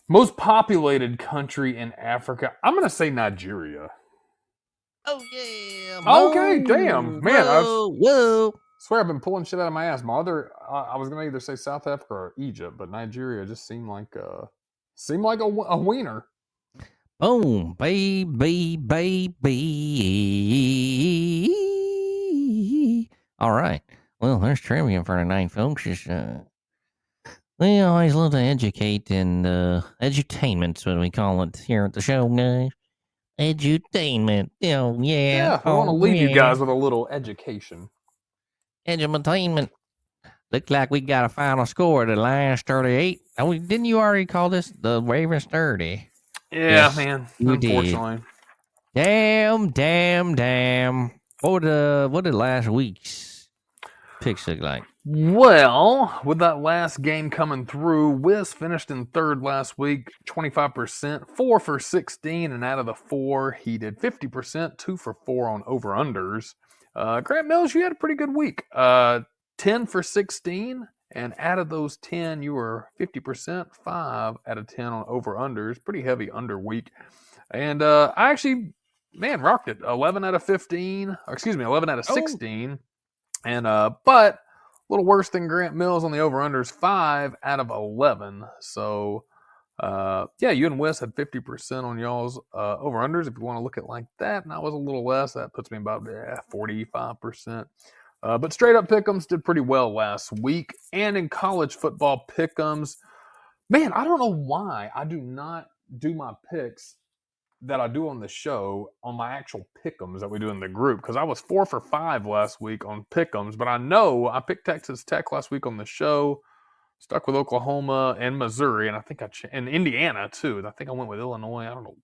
most populated country in Africa? I'm gonna say Nigeria. Oh yeah. Okay, damn, man. Whoa. Swear I've been pulling shit out of my ass. My other, I was gonna either say South Africa or Egypt, but Nigeria just seemed like a wiener. Boom, baby. All right. Well, there's trivia for tonight, folks. We always love to educate and edutainment's what we call it here at the show, guys. Edutainment. Oh, yeah. Yeah, we want to leave you guys with a little education. Edutainment. Looks like we got a final score of the last 38. Oh, didn't you already call this the Ravens 30? Yeah, Yes, man. you Unfortunately. Damn. What did last week's picks look like? Well, with that last game coming through, Wiz finished in third last week, 25%, 4 for 16, and out of the 4, he did 50%, 2 for 4 on over-unders. Grant Mills, you had a pretty good week. 10 for 16, and out of those 10, you were 50%, 5 out of 10 on over-unders. Pretty heavy under week. And I actually, man, rocked it. 11 out of 15, or excuse me, 11 out of 16. And, but a little worse than Grant Mills on the over-unders, 5 out of 11. So, yeah, you and Wes had 50% on y'all's over-unders if you want to look at it like that. And I was a little less. That puts me about 45%. But straight up pick'ems did pretty well last week. And in college football pick'ems, man, I don't know why I do not do my picks that I do on the show on my actual pick'ems that we do in the group, because I was 4 for 5 last week on pick'ems, but I know I picked Texas Tech last week on the show, stuck with Oklahoma and Missouri, and I think and Indiana too. I think I went with Illinois. I don't know.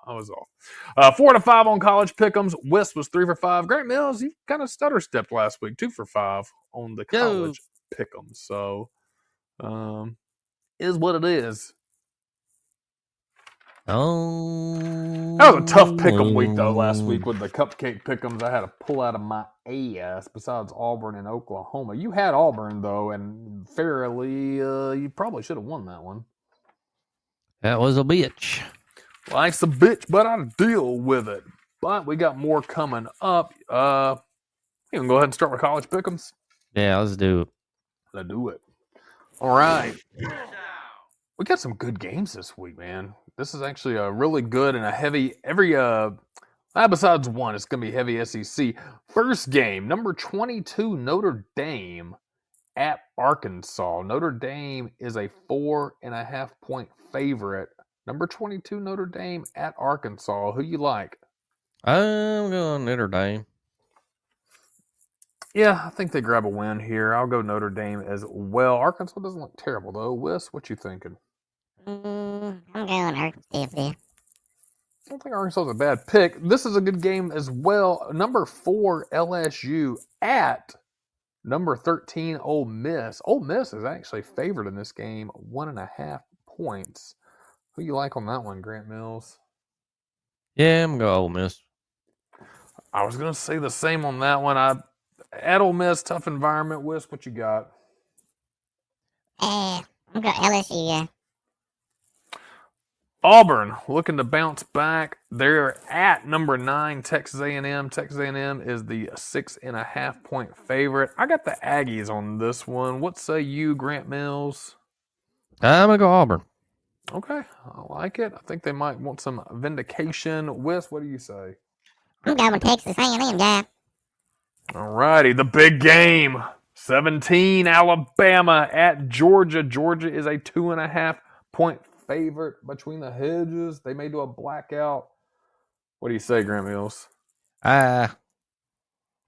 I was off. 4 to 5 on college pick'ems. West was 3 for 5. Grant Mills, you kind of stutter stepped last week, 2 for 5 on the college pick'ems. So, is what it is. Oh, that was a tough pick'em week though last week with the cupcake pick'ems I had to pull out of my ass. Besides Auburn and Oklahoma, you had Auburn though, and fairly, you probably should have won that one. That was a bitch. Life's a bitch, but I deal with it. But we got more coming up. You can go ahead and start with college pick'ems. Yeah, let's do it. Let's do it. All right. We got some good games this week, man. This is actually a really good and a heavy, besides one, it's going to be heavy SEC. First game, number 22, Notre Dame at Arkansas. Notre Dame is a 4.5 point favorite. Number 22, Notre Dame at Arkansas. Who you like? I'm going Notre Dame. Yeah, I think they grab a win here. I'll go Notre Dame as well. Arkansas doesn't look terrible, though. Wes, what you thinking? I'm going Arkansas. I don't think Arkansas is a bad pick. This is a good game as well. Number 4, LSU at number 13, Ole Miss. Ole Miss is actually favored in this game, 1.5 points. Who you like on that one, Grant Mills? Yeah, I'm going to go Ole Miss. I was gonna say the same on that one. At Ole Miss, tough environment. Wisp, what you got? I'm going LSU, yeah. Auburn looking to bounce back. They're at number 9, Texas A&M. Texas A&M is the 6.5-point favorite. I got the Aggies on this one. What say you, Grant Mills? I'm going to go Auburn. Okay, I like it. I think they might want some vindication. Wisp, what do you say? I'm going Texas A&M, yeah. All righty, the big game. 17, Alabama at Georgia. Georgia is a 2.5-point favorite between the hedges. They may do a blackout. What do you say, Grant Mills? I'm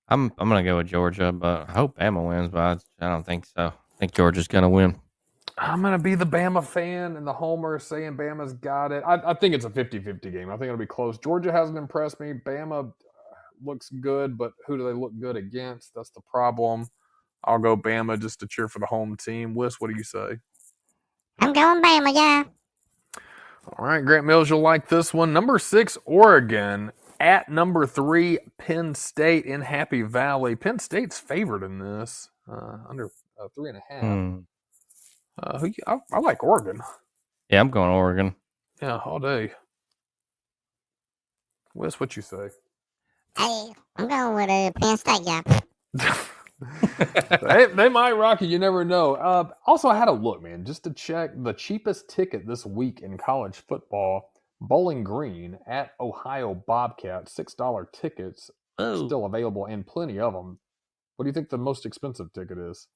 going to go with Georgia, but I hope Bama wins, but I don't think so. I think Georgia's going to win. I'm going to be the Bama fan and the homer saying Bama's got it. I think it's a 50-50 game. I think it'll be close. Georgia hasn't impressed me. Bama looks good, but who do they look good against? That's the problem. I'll go Bama just to cheer for the home team. Wiss, what do you say? I'm going Bama, yeah. All right, Grant Mills, you'll like this one. Number 6, Oregon at number 3, Penn State in Happy Valley. Penn State's favored in this, under 3.5. I like Oregon. Yeah, I'm going Oregon. Yeah, all day. Wiss, what you say? Hey, I'm going with Penn State, yeah. they might rock you. You never know. Also, I had a look, man, just to check the cheapest ticket this week in college football. Bowling Green at Ohio Bobcats, $6 tickets Oh. still available and plenty of them. What do you think the most expensive ticket is?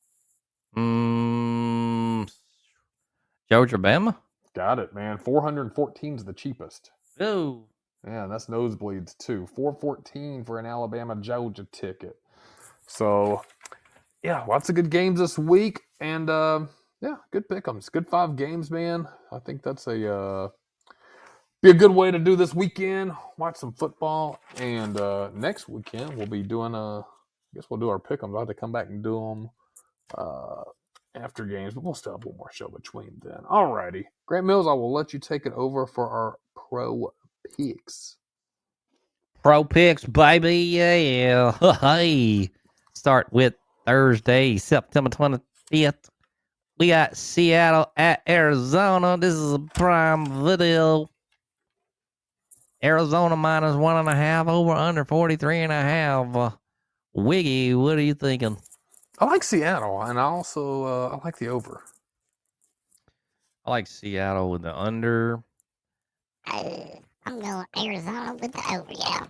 Georgia, Bama? Got it, man. 414 is the cheapest. Oh. Yeah, that's nosebleeds too. 414 for an Alabama Georgia ticket. So, yeah, lots of good games this week, and yeah, good pick'ems. Good 5 games, man. I think that's a be a good way to do this weekend. Watch some football, and next weekend we'll be doing I guess we'll do our pick'ems. I'll have to come back and do them after games, but we'll still have one more show between then. Alrighty, Grant Mills, I will let you take it over for our pro picks. Pro picks, baby. Yeah. Hey. Start with Thursday, September 25th. We got Seattle at Arizona. This is a prime video. Arizona minus 1.5, over under 43.5. Wiggy, what are you thinking? I like Seattle, and I also I like the over. I like Seattle with the under. I'm going Arizona with the over, yeah.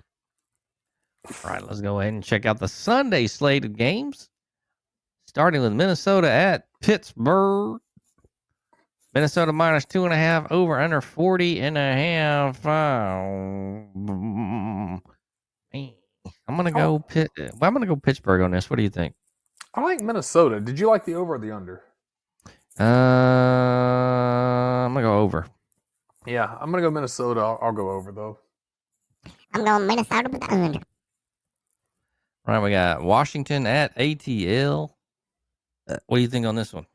All right, let's go ahead and check out the Sunday slate of games. Starting with Minnesota at Pittsburgh. Minnesota minus 2.5, over under 40.5. I'm gonna go I'm gonna go Pittsburgh on this. What do you think? I like Minnesota. Did you like the over or the under? I'm gonna go over. Yeah, I'm gonna go Minnesota. I'll go over though. I'm going Minnesota with the under. All right, we got Washington at ATL. What do you think on this one?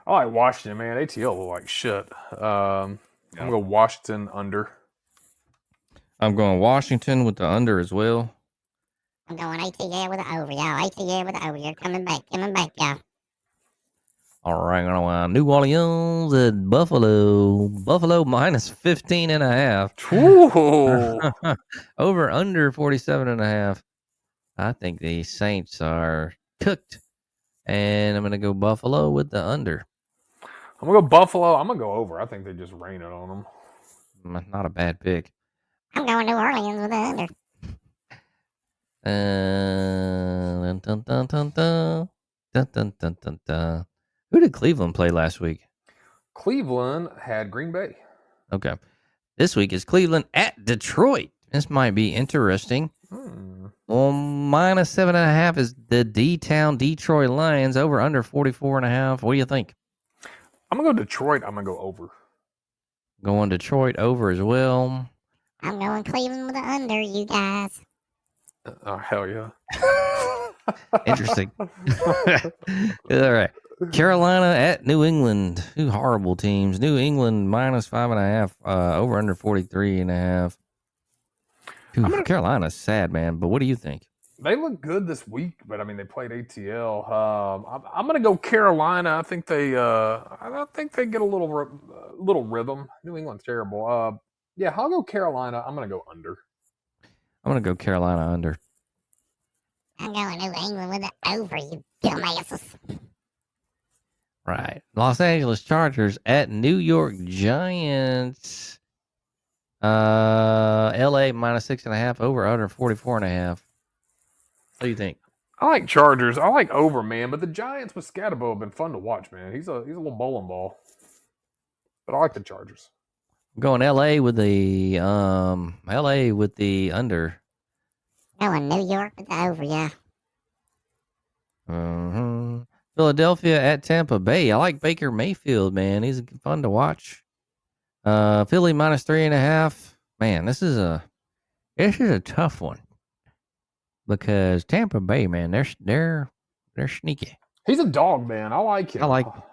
I like Washington, man. ATL look like shit. I'm gonna go Washington under. I'm going Washington with the under as well. I'm going ATL with the over, y'all. ATL with the over. You're coming back, y'all. All right, I'm going New Orleans at Buffalo. Buffalo minus 15.5. Over under 47.5. I think the Saints are cooked. And I'm going to go Buffalo with the under. I'm gonna go Buffalo. I'm gonna go over. I think they just rain it on them. Not a bad pick. I'm going New Orleans with the under. Who did Cleveland play last week? Cleveland had Green Bay. Okay. This week is Cleveland at Detroit. This might be interesting. Well, minus 7.5 is the D-Town Detroit Lions, over under 44.5. What do you think? I'm gonna go Detroit. I'm gonna go over. Going Detroit over as well. I'm going Cleveland with the under, you guys. Oh hell yeah! Interesting. All right. Carolina at New England. Two horrible teams. New England minus 5.5. Over under 43.5. Carolina's sad, man. But what do you think? They look good this week, but I mean they played ATL. I'm going to go Carolina. I think they get a little rhythm. New England's terrible. Yeah, I'll go Carolina. I'm going to go under. I'm going to go Carolina under. I'm going New England with it over, you dumbasses. Right. Los Angeles Chargers at New York Giants. LA minus 6.5. Over under 44.5. What do you think? I like Chargers. I like over, man. But the Giants with Scatabo have been fun to watch, man. He's a little bowling ball. But I like the Chargers. I'm going LA with the under. Going New York with the over, yeah. Mm-hmm. Philadelphia at Tampa Bay. I like Baker Mayfield, man. He's fun to watch. Philly minus 3.5. Man, this is a tough one because Tampa Bay, man, they're sneaky. He's a dog, man. I like him.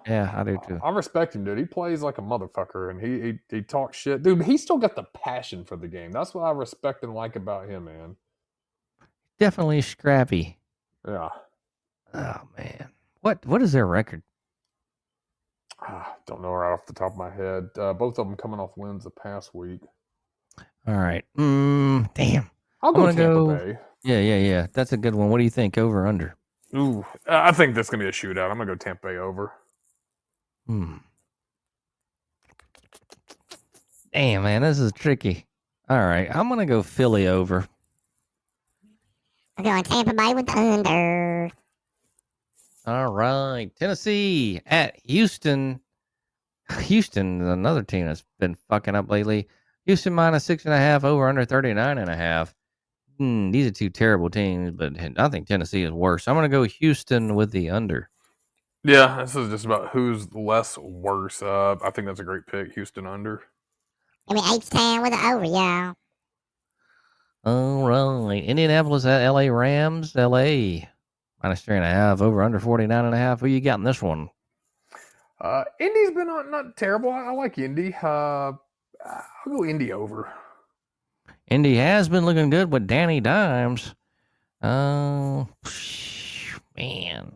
Yeah, I do too. I respect him, dude. He plays like a motherfucker, and he talks shit, dude. He still got the passion for the game. That's what I respect and like about him, man. Definitely scrappy. Yeah. Oh man, what is their record? Don't know right off the top of my head. Both of them coming off wins the past week. All right. Damn. I'll go Tampa Bay. Yeah. That's a good one. What do you think? Over under? Ooh, I think that's gonna be a shootout. I'm gonna go Tampa Bay over. Damn, man, this is tricky. All right, I'm gonna go Philly over. I'm going Tampa Bay with the under. All right, Tennessee at Houston. Houston is another team that's been fucking up lately. Houston minus 6.5. Over under 39.5. These are two terrible teams, but I think Tennessee is worse. I'm gonna go Houston with the under. Yeah, this is just about who's less worse. I think that's a great pick. Houston under. Give me H-Town with the over, y'all. All right, Indianapolis at LA Rams. LA minus 3.5. Over under 49.5. Who you got in this one? Indy's been not terrible. I like Indy. I'll go Indy over. Indy has been looking good with Danny Dimes. Oh, man.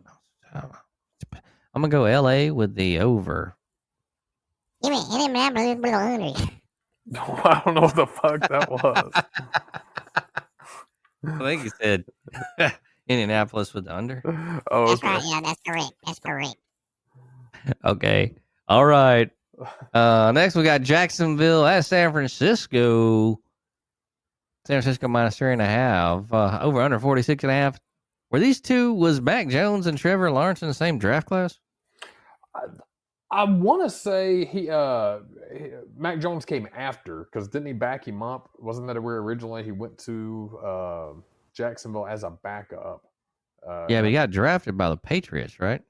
I'm going to go LA with the over. Give me Indianapolis with the under. I don't know what the fuck that was. I think you said Indianapolis with the under. Oh, That's okay. right, yeah, that's correct. Okay. All right. Next, we got Jacksonville at San Francisco. San Francisco minus 3.5. Over under 46.5. Were these two, was Mac Jones and Trevor Lawrence in the same draft class? I want to say Mac Jones came after, because didn't he back him up? Wasn't that where originally he went to Jacksonville as a backup? Yeah, but he got drafted by the Patriots, right?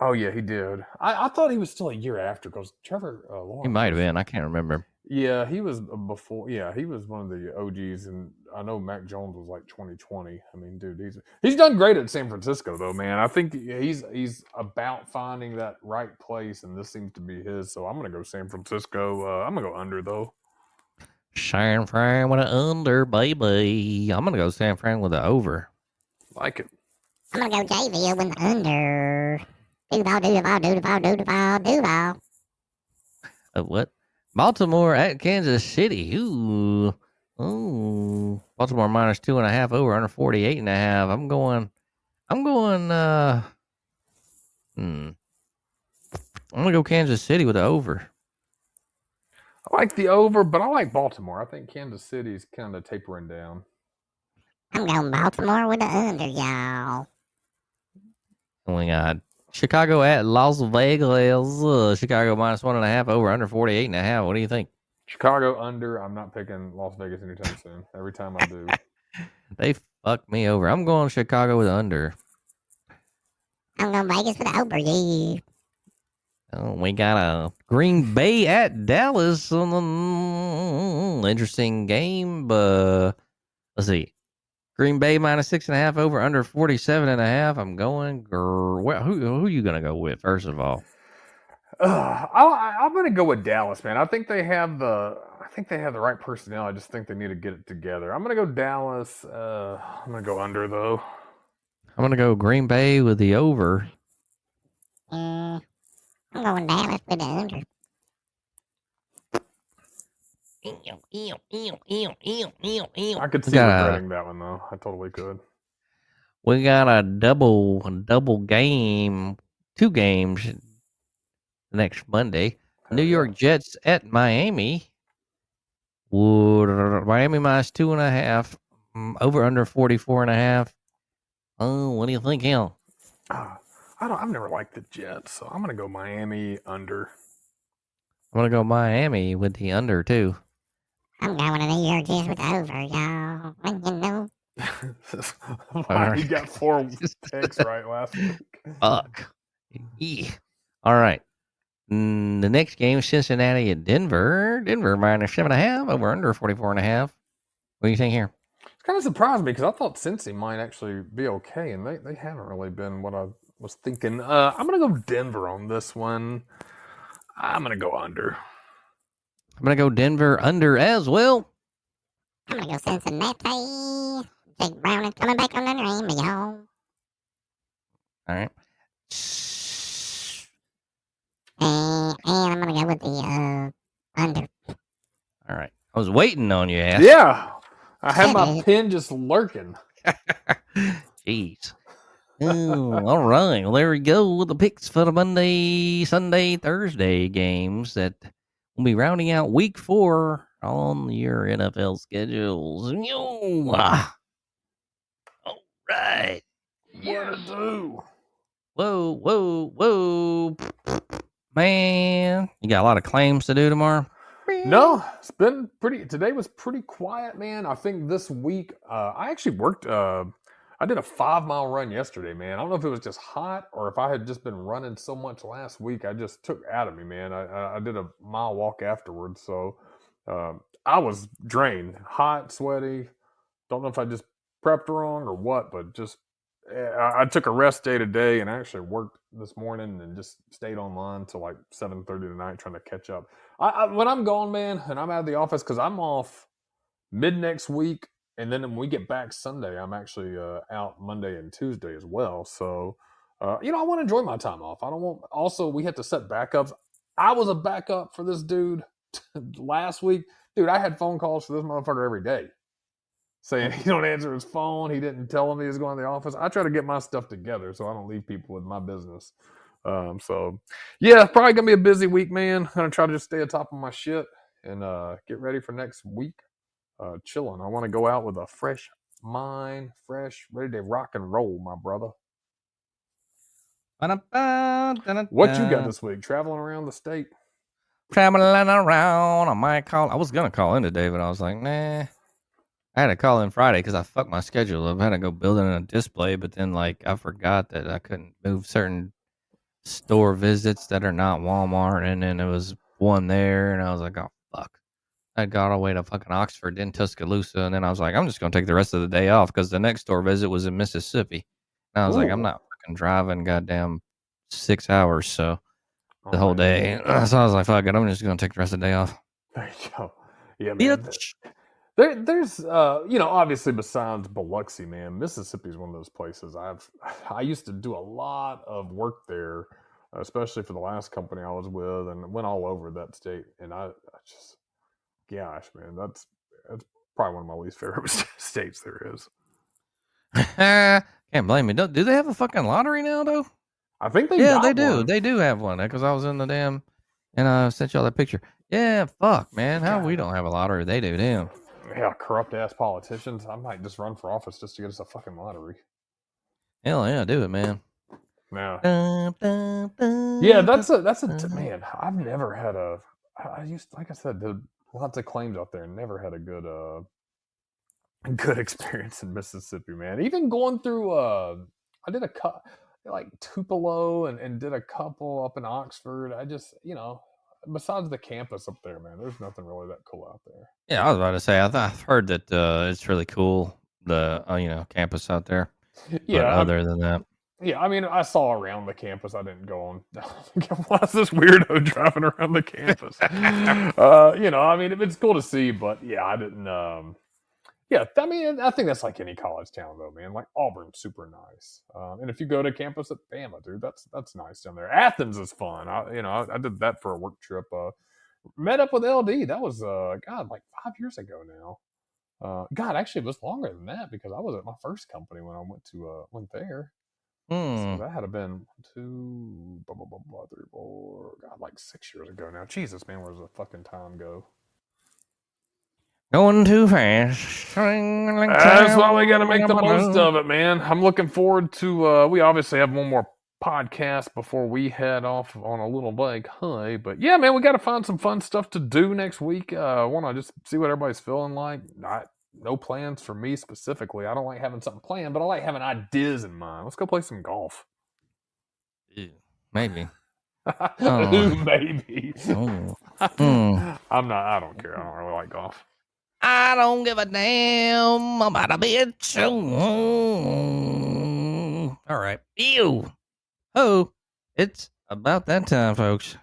Oh, yeah, he did. I thought he was still a year after, because Trevor Lawrence. He might have been. I can't remember. Yeah, he was before. Yeah, he was one of the OGs, and I know Mac Jones was like 2020. I mean, dude, he's done great at San Francisco, though, man. I think he's about finding that right place, and this seems to be his. So I'm gonna go San Francisco. I'm gonna go under though. San Fran with an under, baby. I'm gonna go San Fran with an over. Like it. I'm gonna go JV with the under. Duval. What? Baltimore at Kansas City. Ooh. Baltimore minus 2.5. Over under 48.5. I'm going. I'm gonna go Kansas City with the over. I like the over, but I like Baltimore. I think Kansas City's kind of tapering down. I'm going Baltimore with the under, y'all. We got Chicago at Las Vegas. Chicago minus 1.5. Over under 48.5. What do you think? Chicago under. I'm not picking Las Vegas anytime soon. Every time I do. They fucked me over. I'm going Chicago with under. I'm going Vegas with the over, yeah. Oh, we got a Green Bay at Dallas. Interesting game, but let's see. Green Bay minus 6.5 over under 47.5. I'm going. Who are you gonna go with first of all? I'm going to go with Dallas, man. I think they have the right personnel. I just think they need to get it together. I'm going to go Dallas. I'm going to go under though. I'm gonna go Green Bay with the over. I'm going Dallas with the under. I could We see got regretting that one though. I totally could. a double game, 2 games next Monday. Hell New yeah. York Jets at Miami. Miami minus 2.5. Over under 44.5. Oh, what do you think, Hill? I've never liked the Jets, so I'm going to go Miami under. I'm gonna go Miami with the under too. I'm going to New York Jets with the over, y'all. You know. Why, he got 4 picks right last week. Fuck. Yeah. All right. The next game, Cincinnati at Denver. Denver minus 7.5. Over under 44.5. What do you think here? It's kind of surprised me because I thought Cincy might actually be okay, and they haven't really been what I was thinking. I'm going to go Denver on this one. I'm going to go under. I'm gonna go Denver under as well. I'm going to go Cincinnati. Jake Brown is coming back on the dream, y'all. All right. And I'm going to go with the under. All right. I was waiting on you, ass. Yeah. I had Shut my up. pen just lurking. Jeez. Oh, all right. Well, there we go with the picks for the Monday, Sunday, Thursday games that will be rounding out week 4 on your NFL schedules. All right. What to do? Whoa. Man, you got a lot of claims to do tomorrow? No, it's been pretty. Today was pretty quiet, man. I think this week, I actually worked. I did a 5-mile run yesterday, man. I don't know if it was just hot or if I had just been running so much last week. I just took out of me, man. I did a mile walk afterwards, so I was drained, hot, sweaty. Don't know if I just prepped wrong or what, but just I took a rest day today and actually worked this morning and just stayed online till like 7:30 tonight trying to catch up. When I'm gone, man, and I'm out of the office because I'm off mid next week, and then when we get back Sunday, I'm actually out Monday and Tuesday as well. So, I want to enjoy my time off. I don't want. Also, we had to set backups. I was a backup for this dude last week, dude. I had phone calls for this motherfucker every day saying he don't answer his phone. He didn't tell him he was going to the office. I try to get my stuff together so I don't leave people with my business. So yeah, probably gonna be a busy week, man. I'm gonna try to just stay on top of my shit and get ready for next week. Chilling. I want to go out with a fresh mind, ready to rock and roll, my brother. What you got this week? Traveling around the state? Traveling around. I was gonna call in today, but I was like, nah. I had to call in Friday because I fucked my schedule up. I had to go build in a display, but then I forgot that I couldn't move certain store visits that are not Walmart, and then there was one there, and I was like, oh fuck. I got all the way to fucking Oxford, then Tuscaloosa, and then I was like, I'm just gonna take the rest of the day off because the next store visit was in Mississippi. And I was like, I'm not fucking driving goddamn 6 hours, so the whole day. So I was like, fuck it, I'm just gonna take the rest of the day off. There you go. Yeah, man. There's obviously besides Biloxi, man, Mississippi is one of those places I used to do a lot of work there, especially for the last company I was with, and went all over that state. And I just, gosh, man, that's probably one of my least favorite states there is. Can't blame me. Do they have a fucking lottery now though? I think they Yeah, got they do. one. They do have one because I was in the damn, and I sent y'all that picture. Yeah, fuck, man. How we don't have a lottery? They do. Damn. Yeah, corrupt ass politicians. I might just run for office just to get us a fucking lottery. Hell yeah, do it, man. Yeah. Yeah, that's a man. I've never had like I said, did lots of claims out there and never had a good experience in Mississippi, man. Even going through I did a cut like Tupelo and did a couple up in Oxford. I just, besides the campus up there, man, there's nothing really that cool out there. Yeah, I was about to say. I've heard that it's really cool the campus out there. Yeah, But other than that, yeah, I mean, I saw around the campus. I didn't go on. Why is this weirdo driving around the campus? I mean, it's cool to see, but yeah, I didn't. Yeah, I mean, I think that's like any college town, though, man. Like Auburn's super nice, and if you go to campus at Bama, dude, that's nice down there. Athens is fun. I did that for a work trip. Met up with LD. That was God, like 5 years ago now. God, actually, it was longer than that because I was at my first company when I went there. So that had been 2, blah, blah, blah, blah, 3, 4, God, like 6 years ago now. Jesus, man, where does the fucking time go? going too fast. That's why we got to make the most of it, man. I'm looking forward to. We obviously have one more podcast before we head off on a little bike high, but yeah, man, we got to find some fun stuff to do next week. Want to just see what everybody's feeling like. No plans for me specifically. I don't like having something planned, but I like having ideas in mind. Let's go play some golf. Maybe. Maybe. Oh. I don't care. I don't really like golf. I don't give a damn about a bitch. All right. Ew. Oh, it's about that time, folks.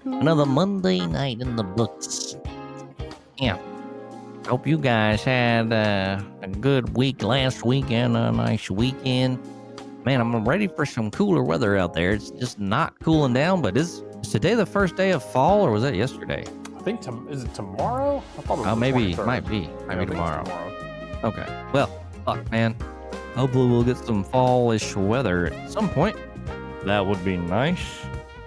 Another Monday night in the books. Yeah. Hope you guys had a good week last week and a nice weekend. Man, I'm ready for some cooler weather out there. It's just not cooling down, but is today the first day of fall, or was that yesterday? I think, is it tomorrow? I thought it was the maybe, 23rd. might be. Might be tomorrow. Tomorrow. Okay. Well, fuck, man. Hopefully we'll get some fallish weather at some point. That would be nice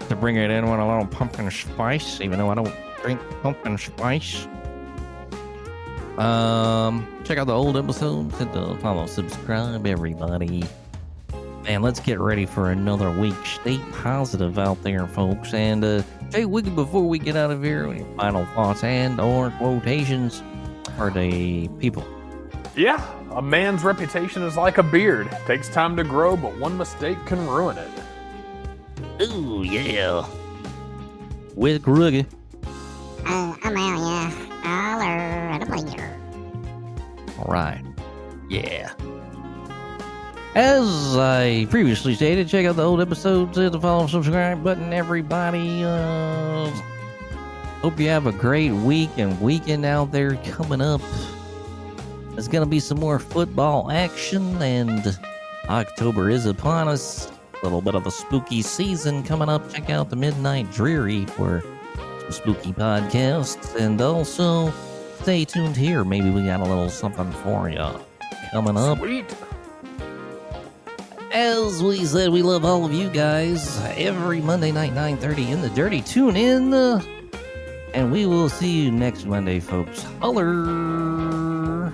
to bring it in with a little pumpkin spice, even though I don't drink pumpkin spice. Check out the old episodes, hit the follow, subscribe, everybody. Man, let's get ready for another week. Stay positive out there, folks. And Jay Wiggy, before we get out of here, any final thoughts and or quotations for the people? Yeah, a man's reputation is like a beard. Takes time to grow, but one mistake can ruin it. Ooh, yeah. With Ruggy. I'm out, yeah. Holler at a player. All right. Yeah. As I previously stated, check out the old episodes, hit the follow, subscribe button, everybody. Hope you have a great week and weekend out there coming up. There's going to be some more football action, and October is upon us. A little bit of a spooky season coming up. Check out the Midnight Dreary for some spooky podcasts, and also stay tuned here. Maybe we got a little something for you coming up. Sweet. As we said, we love all of you guys. Every Monday night, 9:30 in the Dirty. Tune in, and we will see you next Monday, folks. Holler!